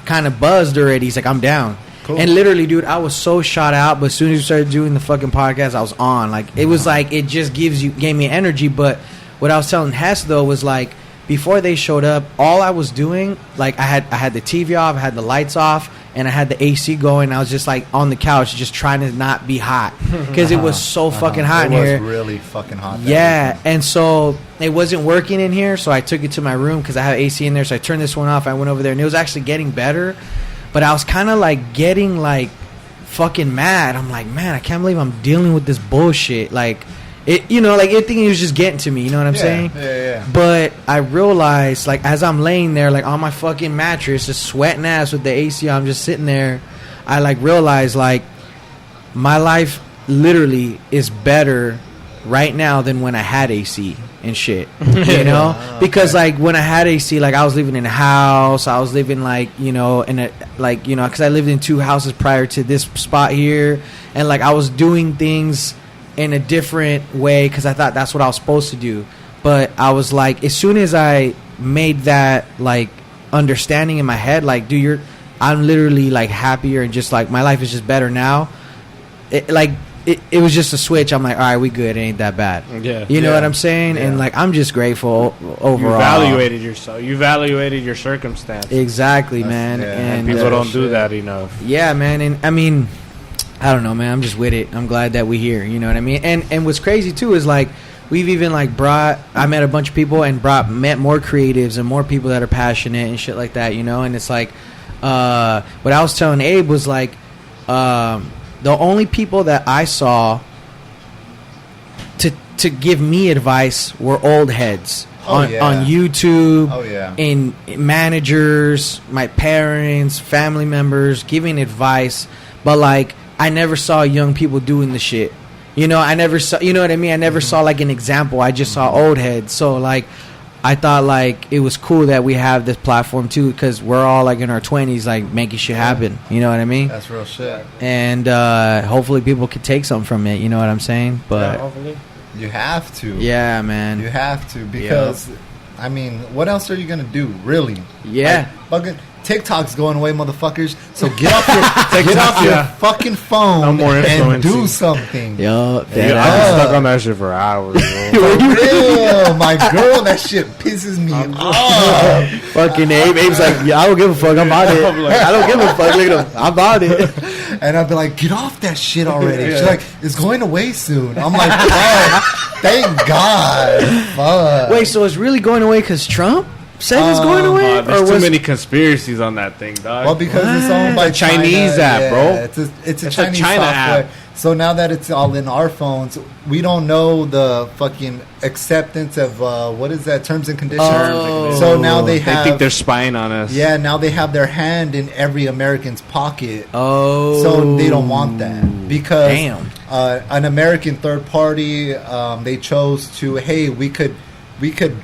kind of buzzed already. He's like, I'm down. Cool. And literally, dude, I was so shot out, but as soon as we started doing the fucking podcast, I was on. Like, it was like, it just gave me energy. But what I was telling Hess though was like, before they showed up, all I was doing, like, I had the TV off, I had the lights off, and I had the AC going. I was just like on the couch, just trying to not be hot because it was so fucking hot in here. It was really fucking hot. Yeah, and so it wasn't working in here, so I took it to my room because I have AC in there. So I turned this one off. I went over there, and it was actually getting better, but I was kind of like getting like fucking mad. I'm like, man, I can't believe I'm dealing with this bullshit. Like, it, you know, like, I think it was just getting to me. You know what I'm saying? Yeah. But I realized, like, as I'm laying there, like, on my fucking mattress, just sweating ass with the AC, I'm just sitting there. I, like, realized, like, my life literally is better right now than when I had AC and shit. You know? Because, like, when I had AC, like, I was living in a house. I was living, like, you know, in a, like, you know, because I lived in 2 houses prior to this spot here. And, like, I was doing things in a different way because I thought that's what I was supposed to do. But I was like, as soon as I made that, like, understanding in my head, like, dude, I'm literally, like, happier and just, like, my life is just better now. It was just a switch. I'm like, all right, we good. It ain't that bad. Yeah. You know what I'm saying? And, like, I'm just grateful overall. You evaluated yourself. You evaluated your circumstance. Exactly, man. And people don't do that enough. Yeah, man. And, I mean, I don't know, man. I'm just with it. I'm glad that we're here. You know what I mean? And what's crazy, too, is, like, we've even, like, I met a bunch of people and met more creatives and more people that are passionate and shit like that, you know? And it's like, what I was telling Abe was, like, the only people that I saw to give me advice were old heads on YouTube. Oh, yeah. In managers, my parents, family members giving advice. But, like, I never saw young people doing the shit. You know, I never saw, you know what I mean? I never saw, like, an example. I just saw old heads. So, like, I thought, like, it was cool that we have this platform, too, because we're all, like, in our 20s, like, making shit happen. You know what I mean? That's real shit. And hopefully people could take something from it. You know what I'm saying? But hopefully. You have to. Yeah, man. You have to because, I mean, what else are you going to do, really? Yeah. Like, fucking TikTok's going away, motherfuckers. So get off your fucking phone No more and do influencing. something. Yo, I've been stuck on that shit for hours, bro. For real, my girl, that shit pisses me off. fucking Abe's like, yeah, I don't give a fuck. I'm about it. I don't give a fuck. Look at him. I'm about it. And I'd be like, get off that shit already. She's like, it's going away soon. I'm like, fuck. Thank God. Fuck. Wait, so it's really going away because Trump said it's going away? There's too many conspiracies on that thing, dog. Well, because it's owned by Chinese China. app, bro. It's a It's a Chinese China software. app. So now that it's all in our phones, we don't know the fucking acceptance of what is that, terms and conditions. Oh. So now they think they're spying on us. Yeah, now they have their hand in every American's pocket. Oh. So they don't want that because Damn. An American third party, they chose to, hey, we could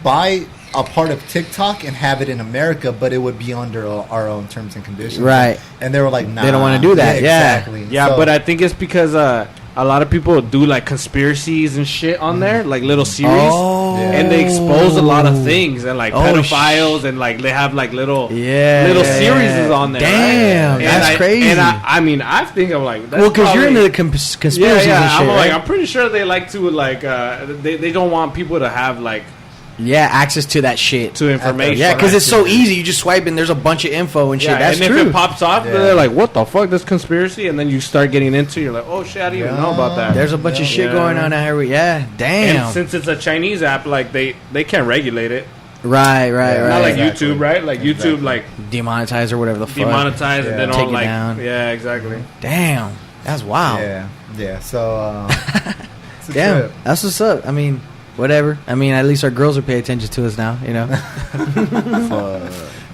buy a part of TikTok and have it in America, but it would be under our own terms and conditions. Right. And they were like, nah. They don't want to do that. Yeah. Exactly. Yeah, So- but I think it's because a lot of people do like conspiracies and shit on there, like little series, Oh. and they expose a lot of things and like Oh, pedophiles and like they have like little Yeah. series on there. Damn, right? that's And crazy. And I mean, I think I'm like, that's Well, because you're probably- into the conspiracies and shit, I'm like, right? I'm pretty sure they like to like, they don't want people to have like Yeah, access to that shit. to information. Yeah, because it's so easy. You just swipe and there's a bunch of info and shit. Yeah, That's and true. if it pops off, Yeah. they're like, "What the fuck? This conspiracy?" And then you start getting into. You're like, "Oh shit, I didn't even know about that." There's a bunch of shit Yeah. going on out here. Yeah, damn. And since it's a Chinese app, like they can't regulate it. Right, Not like Exactly. YouTube, right? Like YouTube, like demonetize or whatever the fuck. demonetize Yeah. and then Take all it like, down. yeah, exactly. Damn, that's wild. Yeah. So, it's a Damn, trip. that's what's up. I mean, whatever. I mean, at least our girls are paying attention to us now. You know.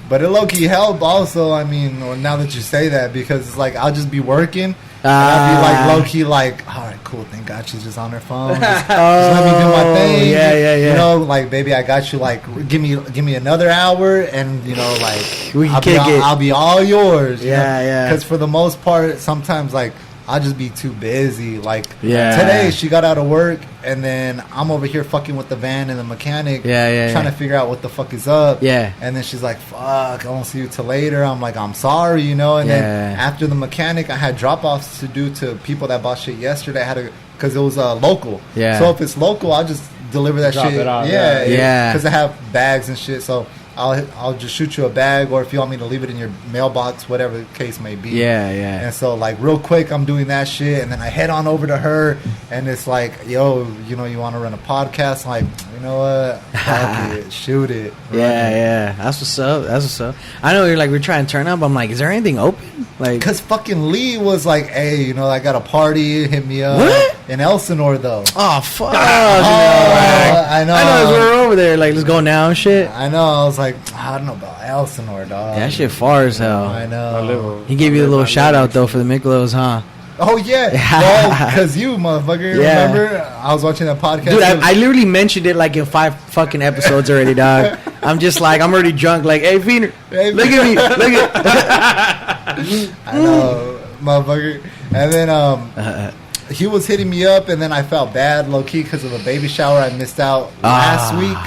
But it low-key helped also, I mean, well, now that you say that, because it's like, I'll just be working, and I'll be like, low-key like, all right, cool, thank God she's just on her phone. Just let me do my thing. Yeah. You know, like, baby, I got you, like, give me another hour, and, you know, like, We can kick it. I'll be all yours. Yeah. Because for the most part, sometimes, like, I'll just be too busy. Like, Yeah. today, she got out of work, and then I'm over here fucking with the van and the mechanic, trying to figure out what the fuck is up. Yeah. And then she's like, fuck, I won't see you till later. I'm like, I'm sorry, you know? And then Yeah. after the mechanic, I had drop-offs to do to people that bought shit yesterday. I had to, because it was local. Yeah. So if it's local, I'll just deliver that Drop shit. it off, Yeah. yeah. Because I have bags and shit. So I'll just shoot you a bag, or if you want me to leave it in your mailbox, whatever the case may be. Yeah, yeah. And so, like, real quick, I'm doing that shit, and then I head on over to her, and it's like, yo, you know, you want to run a podcast? I'm like, you know what? Fuck it, shoot it. Run Yeah, it. yeah. That's what's up. That's what's up. I know you're like, we're trying to turn up. I'm like, is there anything open? Like, Because fucking Lee was like, hey, you know, I got a party, hit me up. What? In Elsinore, though. oh, fuck. I know. I know, we're over there. Like, let's go now and shit. I know. I was like, I don't know about Elsinore, dog. That shit far as hell. I know. He gave you a little shout out, though, for the Michelos, huh? Oh, yeah. Well, because you, motherfucker, Yeah. remember? I was watching that podcast. Dude, I literally mentioned it like in 5 fucking episodes already, dog. I'm just like, I'm already drunk. Like, hey, Feener, Hey, look at me. Look at I know, motherfucker. And then he was hitting me up, and then I felt bad, low-key, because of the baby shower I missed out last week.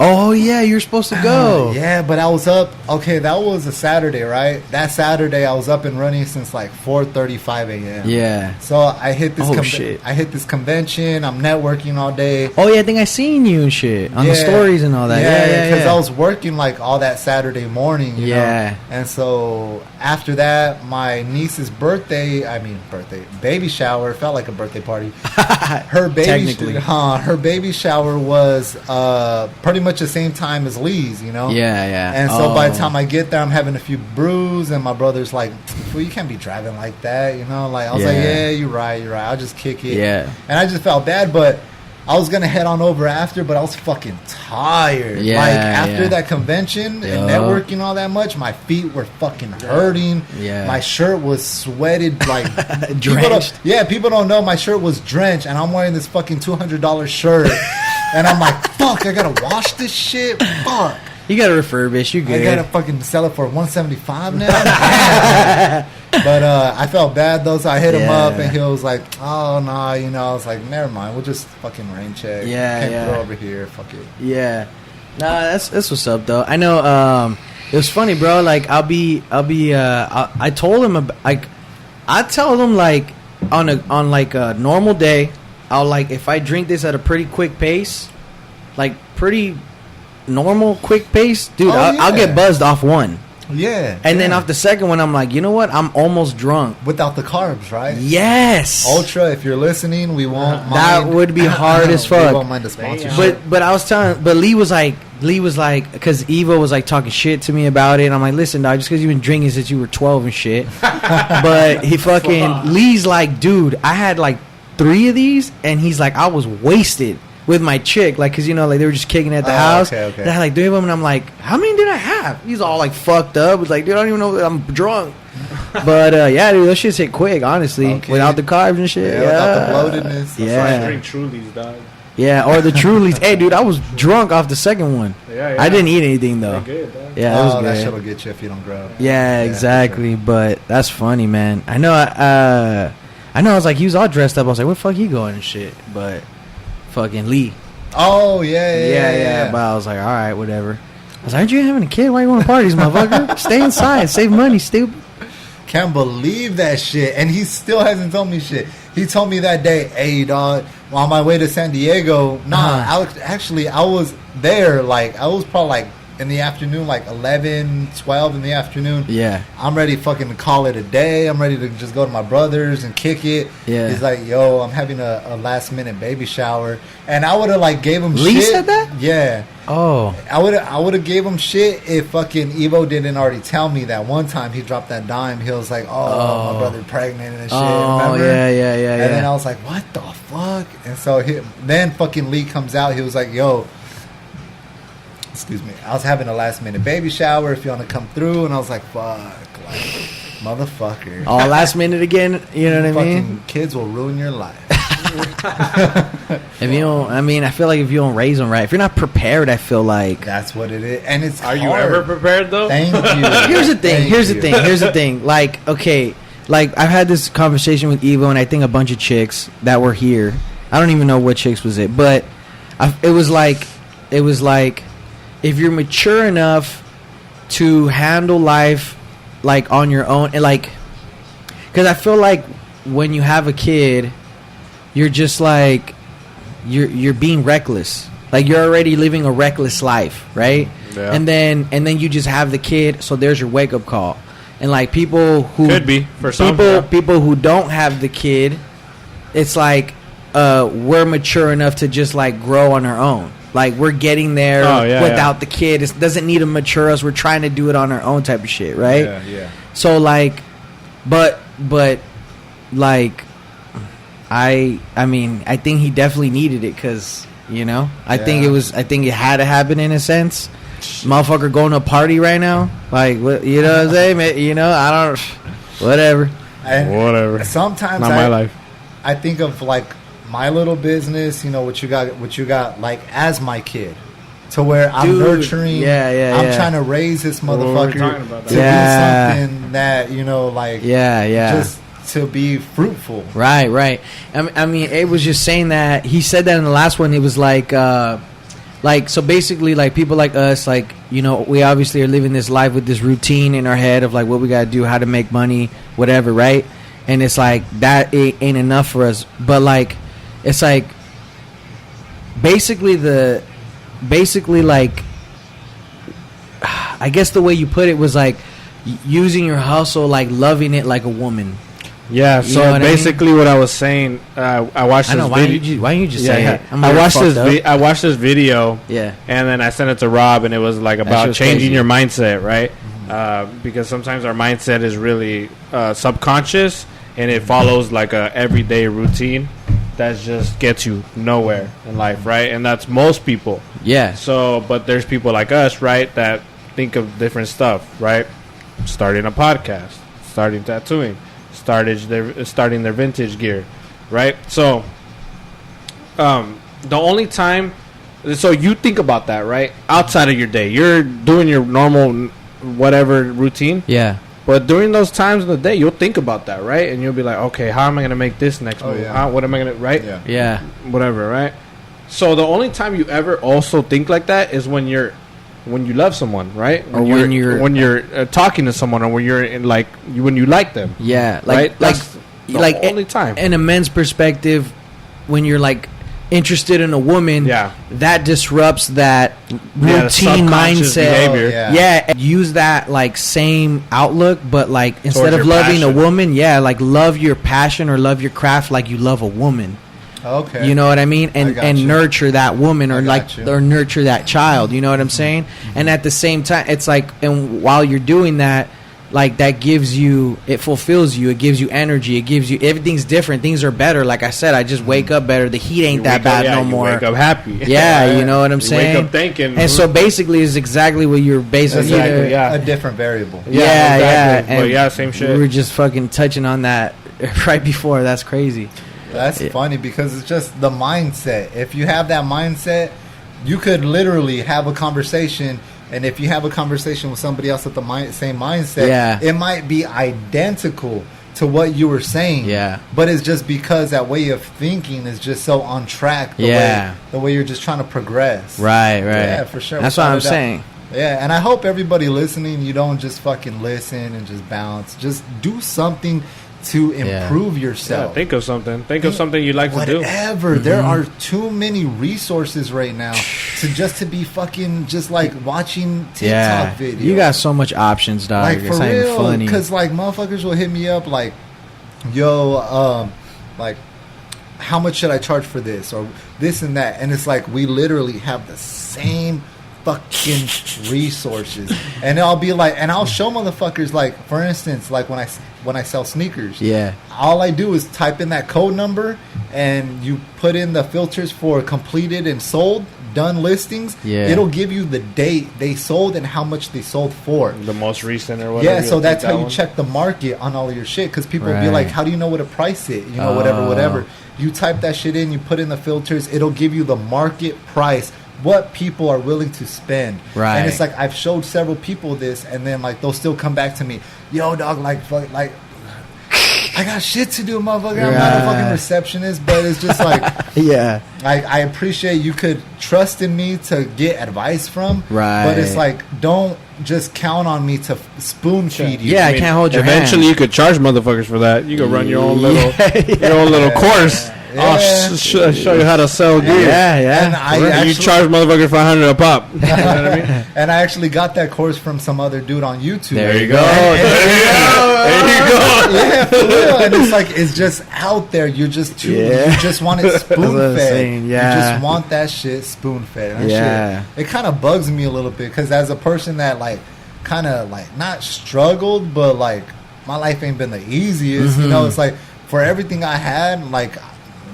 Oh, yeah, you're supposed to go. Yeah, but I was up. Okay, that was a Saturday, right? That Saturday, I was up and running since like 4:35 a.m. Yeah. So I hit this. Oh, shit. I hit this convention. I'm networking all day. Oh, yeah, I think I seen you and shit on the stories and all that. Yeah, Because I was working like all that Saturday morning. You Yeah. know? And so after that, my niece's baby shower felt like a birthday party. Her Technically. her baby shower was pretty much the same time as Lee's, you know? Yeah, yeah. And so by the time I get there, I'm having a few brews, and my brother's like, well, you can't be driving like that, you know? Like, I was like, yeah, you're right. I'll just kick it. Yeah. And I just felt bad, but I was going to head on over after, but I was fucking tired. Yeah, like, after yeah. that convention and Yeah. networking all that much, my feet were fucking hurting. Yeah. My shirt was sweated, like... Drenched. People don't know my shirt was drenched, and I'm wearing this fucking $200 shirt. And I'm like, fuck, I gotta wash this shit? Fuck. You gotta refurbish. You good. I gotta fucking sell it for $175 now? Damn. But I felt bad, though, so I hit him up, and he was like, oh, no, you know. I was like, never mind, we'll just fucking rain check. Yeah, Can't yeah. throw over here, fuck it. Yeah. Nah, that's what's up, though. I know, it was funny, bro. Like, I told him, I tell them, like, on like a normal day, I'll, like, if I drink this at a pretty quick pace, like, pretty normal, quick pace, dude, I'll get buzzed off one. Yeah. And then off the second one, I'm like, you know what? I'm almost drunk. Without the carbs, right? Yes. Ultra, if you're listening, we won't mind. That would be hard as fuck. We won't mind the sponsorship. But I was telling, but Lee was like, because Evo was like talking shit to me about it. And I'm like, listen, dog, just because you've been drinking since you were 12 and shit. But he fucking, Lee's like, dude, I had like 3 of these, and he's like, I was wasted with my chick, like, because, you know, like, they were just kicking at the house. Okay. And I had like 3 of them, and I'm like, how many did I have? He's all like fucked up. It's like, dude, I don't even know that I'm drunk. But yeah, dude, those shits hit quick, honestly, without the carbs and shit. Without the bloatedness. Yeah. I drink Trulies, dog. Yeah, or the Trulies. Hey, dude, I was drunk off the second one. Yeah. I didn't eat anything, though. Good, dog. Yeah, it was That good. shit'll get you if you don't grow. Yeah, exactly. Sure. But that's funny, man. I know. I know. I was like, he was all dressed up. I was like, where the fuck he going and shit? But fucking Lee. Oh yeah. But I was like, all right, whatever. I was like, aren't you having a kid? Why you going to parties, motherfucker? Stay inside, save money, stupid. Can't believe that shit. And he still hasn't told me shit. He told me that day, hey, dog, on my way to San Diego. Actually, I was there, like, I was probably, like, in the afternoon, like 11, 12 in the afternoon. Yeah. I'm ready to fucking call it a day. I'm ready to just go to my brother's and kick it. Yeah. He's like, yo, I'm having a last minute baby shower. And I would have, like, gave him Lee shit. said that? Yeah. Oh. I would have gave him shit if fucking Evo didn't already tell me that. One time he dropped that dime. He was like, my brother pregnant and shit. Remember? Yeah. And then I was like, what the fuck? And so then fucking Lee comes out. He was like, yo, excuse me, I was having a last minute baby shower if you want to come through. And I was like, fuck, like, motherfucker. Oh, last minute again, you know what I mean? Fucking kids will ruin your life. If you don't, I mean, I feel like if you don't raise them right, if you're not prepared, I feel like That's what it is. And it's Are you hard. ever prepared, though? Thank you. Here's the thing. Thank you. Here's the thing. Like, okay, like I've had this conversation with Evo, and I think a bunch of chicks that were here. I don't even know what chicks was it, but it was like, if you're mature enough to handle life, like on your own, and like, because I feel like when you have a kid, you're just like, you're being reckless. Like, you're already living a reckless life, right? Yeah. And then you just have the kid. So there's your wake up call. And like people who Could be for some. people who don't have the kid, it's like we're mature enough to just like grow on our own. Like we're getting there without the kid. It doesn't need to mature us. We're trying to do it on our own type of shit, right? Yeah. So like, but like, I mean, I think he definitely needed it because I think it had to happen in a sense. Motherfucker going to a party right now, like what what I'm saying, man, I don't, whatever. Whatever. Sometimes not my life. I think of like my little business, what you got like as my kid, to where I'm nurturing. I'm trying to raise this motherfucker to do something that just to be fruitful. Right. I mean, it was just saying that he said that in the last one. It was like so basically like people like us, like we obviously are living this life with this routine in our head of like what we gotta do, how to make money, whatever, right? And it's like that ain't enough for us, but like it's like basically like I guess the way you put it was like using your hustle, like loving it like a woman. Yeah, so basically what I was saying, I watched this video. Why don't you just say it? I watched this video, and then I sent it to Rob, and it was like about changing your mindset, right? Because sometimes our mindset is really subconscious, and it follows like a everyday routine that just gets you nowhere in life, right? And that's most people. Yeah. So, but there's people like us, right, that think of different stuff, right? Starting a podcast, starting tattooing, starting their vintage gear, right? So the only time, so you think about that, right? Outside of your day, you're doing your normal whatever routine, but during those times of the day, you'll think about that, right? And you'll be like, okay, how am I gonna make this next move? What am I gonna, right? Whatever, right? So the only time you ever also think like that is when you love someone, right? When you're talking to someone, or when you're in when you like them. Yeah, right? That's the only time. In a man's perspective, when you're like interested in a woman, that disrupts that routine mindset. Behavior. Use that like same outlook, but like instead of loving a woman, like love your passion or love your craft like you love a woman. Okay. You know what I mean? And nurture that woman or nurture that child. You know what I'm saying? Mm-hmm. And at the same time, it's like, and while you're doing that, like that gives you, it fulfills you. It gives you energy. It gives you, everything's different. Things are better. Like I said, I just wake up better. The heat ain't that bad no more. You wake up happy. Yeah, you know what I'm saying? Wake up thinking. And so basically is exactly what you're basically. A different variable. Yeah. But same shit. We were just fucking touching on that right before. That's crazy. That's funny because it's just the mindset. If you have that mindset, you could literally have a conversation, and if you have a conversation with somebody else with the same mindset, it might be identical to what you were saying. But it's just because that way of thinking is just so on track. The way you're just trying to progress. Right. Yeah, for sure. That's what I'm saying. Yeah, and I hope everybody listening, you don't just fucking listen and just bounce. Just do something to improve yourself. Think of something. Think of something you like to do. Whatever. Mm-hmm. There are too many resources right now to be fucking just like watching TikTok videos. You got so much options, dog. Like it's for not real, even funny. because like motherfuckers will hit me up like, yo, like, how much should I charge for this or this and that? And it's like we literally have the same fucking resources, and I'll be like, and I'll show motherfuckers, like, for instance, like when I sell sneakers, all I do is type in that code number and you put in the filters for completed and sold done listings. It'll give you the date they sold and how much they sold for, the most recent or whatever. So that's how you check the market on all of your shit, because people will be like, how do you know what to price it, whatever. You type that shit in, you put in the filters, it'll give you the market price, what people are willing to spend. And it's like, I've showed several people this, and then like they'll still come back to me, yo dog, like fuck, like I got shit to do, motherfucker. I'm not a fucking receptionist, but it's just like I appreciate you could trust in me to get advice from, but it's like, don't just count on me to spoon feed you. I can't hold your hand. Eventually you could charge motherfuckers for that. You could run your own little your own little course. I'll show you how to sell gear. And You charge motherfuckers for $100 a pop. You know what I mean? And I actually got that course from some other dude on YouTube. There you go. There you go. Yeah, for real. And it's like, it's just out there. You just you just want it spoon fed. You just want that shit spoon fed. It kind of bugs me a little bit because as a person that like kind of like not struggled, but like my life ain't been the easiest. You know, it's like for everything I had, like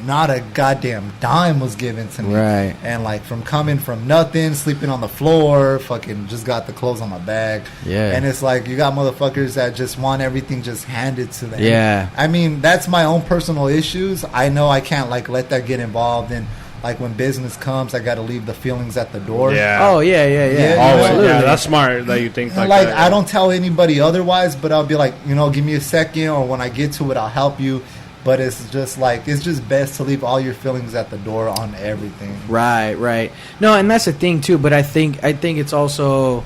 not a goddamn dime was given to me. Right. And like from coming from nothing, sleeping on the floor, fucking just got the clothes on my back. Yeah. And it's like you got motherfuckers that just want everything just handed to them. Yeah. I mean, that's my own personal issues. I know I can't like let that get involved in like when business comes, I got to leave the feelings at the door. Yeah. Oh, yeah. Always. Yeah, that's smart that you think like that. I don't tell anybody otherwise, but I'll be like, you know, give me a second, or when I get to it, I'll help you. But it's just like, it's just best to leave all your feelings at the door on everything. Right. No, and that's the thing too. But I think it's also,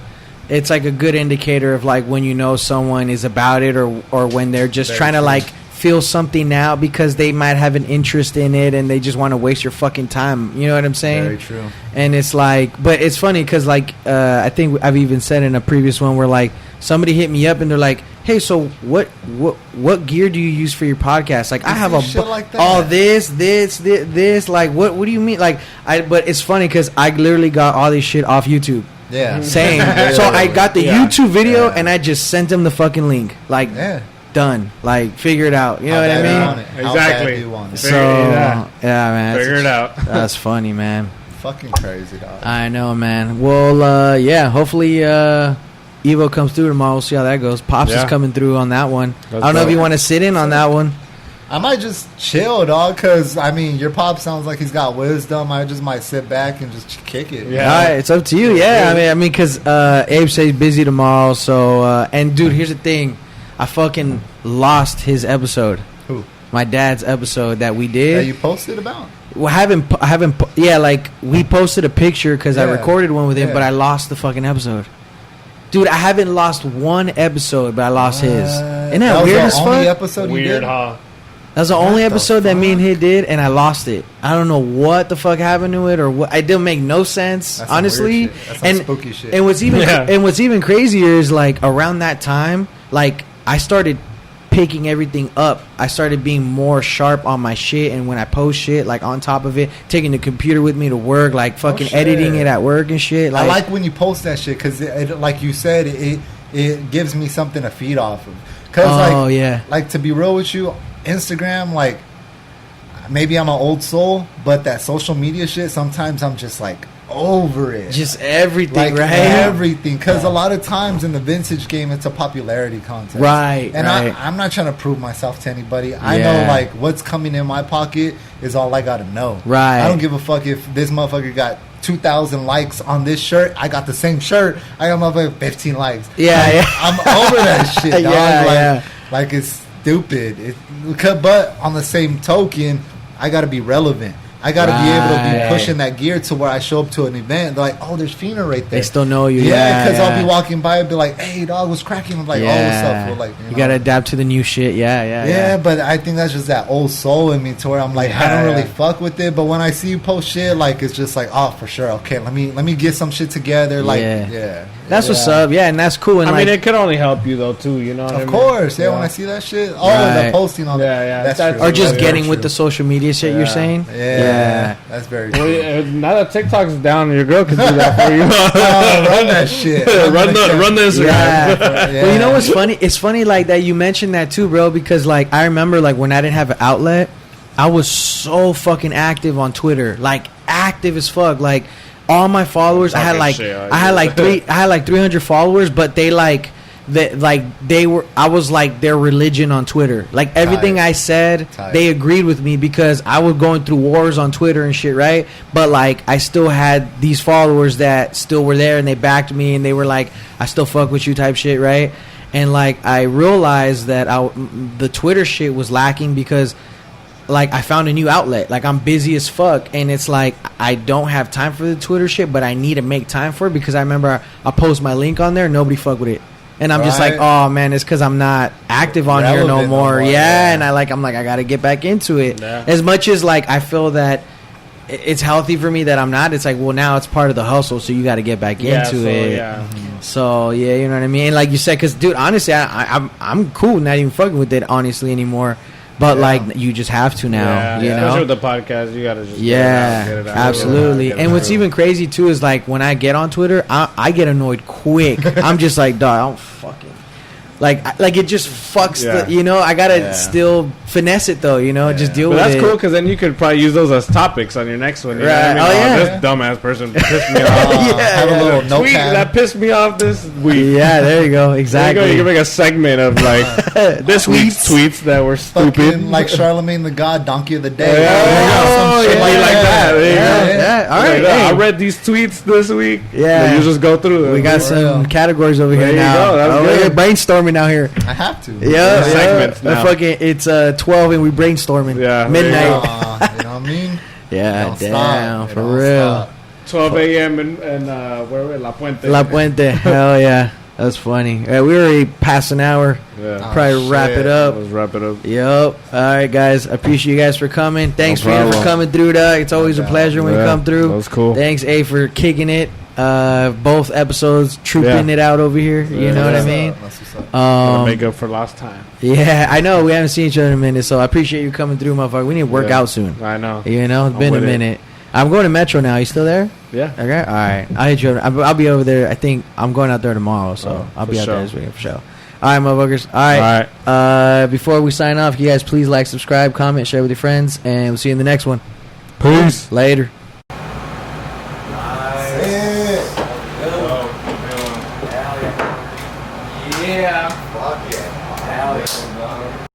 it's like a good indicator of like when you know someone is about it, or when they're just trying to like feel something out because they might have an interest in it and they just want to waste your fucking time. You know what I'm saying? Very true. And it's like, but it's funny because like I think I've even said in a previous one where like somebody hit me up and they're like, hey, so what gear do you use for your podcast? Like, I have shit like that. all this. Like, what do you mean? Like, but it's funny because I literally got all this shit off YouTube. Yeah. Same. So I got the YouTube video and I just sent them the fucking link. Like, done. Like, figure it out. You know what I mean? Exactly. Do you want it? So yeah, man. Figure it out. That's funny, man. Fucking crazy, dog. I know, man. Well, yeah. Hopefully, Evo comes through tomorrow. We'll see how that goes. Pops is coming through on that one. I don't know if you want to sit in on that one. I might just chill, dog, because, I mean, your pop sounds like he's got wisdom. I just might sit back and just kick it. Yeah, all right, it's up to you. Yeah, I mean, because Abe says he's busy tomorrow. So, and, dude, here's the thing. I fucking lost his episode. Who? My dad's episode that we did. That you posted about? Well, I haven't. Yeah, like, we posted a picture because I recorded one with him, but I lost the fucking episode. Dude, I haven't lost one episode, but I lost his. Isn't that weird as fuck? Only episode you did? Huh? That was the only episode that me and he did, and I lost it. I don't know what the fuck happened to it, or what. It didn't make no sense, That's honestly. Some weird shit. That's some spooky shit. And what's even crazier is like around that time, like I started picking everything up. I started being more sharp on my shit, and when I post shit, like on top of it, taking the computer with me to work, like fucking editing it at work and shit. Like, I like when you post that shit because, like you said, it gives me something to feed off of. Cause like to be real with you, Instagram, like maybe I'm an old soul, but that social media shit, sometimes I'm just like over it. Just everything, like, right? Everything. Because a lot of times in the vintage game, it's a popularity contest. Right. And right. I'm not trying to prove myself to anybody. I know, like, what's coming in my pocket is all I got to know. Right. I don't give a fuck if this motherfucker got 2,000 likes on this shirt. I got the same shirt. I got motherfucker 15 likes. Yeah, I'm over that shit, dog. Like it's stupid. But on the same token, I got to be relevant. I got to be able to be pushing that gear to where I show up to an event. They're like, oh, there's Feener right there. They still know you. Yeah, because I'll be walking by and be like, hey, dog, what's cracking? I'm like, oh, what's up? Well, like, you got to adapt to the new shit. Yeah, but I think that's just that old soul in me to where I'm like, I don't really fuck with it. But when I see you post shit, like, it's just like, oh, for sure. Okay, let me get some shit together. Like, That's what's up. Yeah, and that's cool. And I mean, it could only help you, though, too. You know what I mean? Of course. Yeah, when I see that shit. Oh, the posting on that's true. Or just getting with the social media shit, you're saying? Yeah. That's very true. Well, now that TikTok's down, your girl can do that for you. Run that shit. Run the Instagram. Well, you know what's funny? It's funny like that you mentioned that too, bro, because like I remember like when I didn't have an outlet, I was so fucking active on Twitter. Like active as fuck. Like all my followers, I had like 300 followers, but they I was like their religion on Twitter. Like everything I said, they agreed with me because I was going through wars on Twitter and shit, right? But like I still had these followers that still were there and they backed me and they were like, I still fuck with you type shit, right? And like I realized that the Twitter shit was lacking because like I found a new outlet. Like I'm busy as fuck and it's like I don't have time for the Twitter shit, but I need to make time for it because I remember I post my link on there and nobody fuck with it. and I'm just like, Right. oh man, it's because I'm not active on here no Relevant no more. more, Yeah, yeah. and I'm like, I got to get back into it. Yeah. As much as like I feel that it's healthy for me that I'm not. It's like, well, now it's part of the hustle, so you got to get back into it. Yeah. So yeah, you know what I mean. And like you said, because dude, honestly, I'm cool not even fucking with it honestly anymore. But like you just have to now, you know. Especially with the podcast, you gotta just Yeah, get it out. absolutely. Get it And what's out. even crazy too is like when I get on Twitter, I get annoyed quick. I'm just like, dog, I don't fucking like it just fucks Yeah. the, you know. I gotta still finesse it though, you know. Just deal But with that's it. cool because then you could probably use those as topics on your next one. You Right. know what I mean? Oh, yeah. This dumbass person pissed me off. Have a little Tweet notepad. that pissed me off this week. Yeah, there you go. There you Exactly. go. You can make a segment of like this week's tweets that were stupid. Fucking like Charlemagne the God, Donkey of the Day. Oh, Some shit yeah. like Like that. There you Yeah, go. yeah. All right. Like, hey. I read these tweets this week. Yeah. You just go through them. We got For real. some categories over There here you now. go. That's Oh, good. we're brainstorming out here. I have to. Yeah, segments now. Fucking, it's 12 and we brainstorming. Yeah, midnight. You know what I mean? Yeah, Don't damn, stop. It for don't real. stop. 12 a.m. and where were we? La Puente. La Puente, hell yeah, that's funny. We already passed an hour. Yeah. Probably wrap shit. it up. Let's wrap it up. Yep. All right, guys. I appreciate you guys for coming. Thanks, No Feener, for problem. coming through. Doug. It's always a pleasure when you Yeah, come through. that was cool. Thanks, A, for kicking it. Both episodes, trooping Yeah. it out over here. You Yeah. know what I That's mean? what's up. Gotta make up for lost time. Yeah, I know. We haven't seen each other in a minute, so I appreciate you coming through, motherfucker. We need to work Yeah. out soon. I know. You know, it's I'm been a with it. minute. I'm going to Metro now. You still there? Yeah. Okay. All right. I'll hit you. I'll be over there. I think I'm going out there tomorrow, so Oh, I'll for be out sure. there this weekend for sure. All right, motherfuckers. All right. All right. Before we sign off, you guys please like, subscribe, comment, share with your friends, and we'll see you in the next one. Peace. Later. Fuck yeah.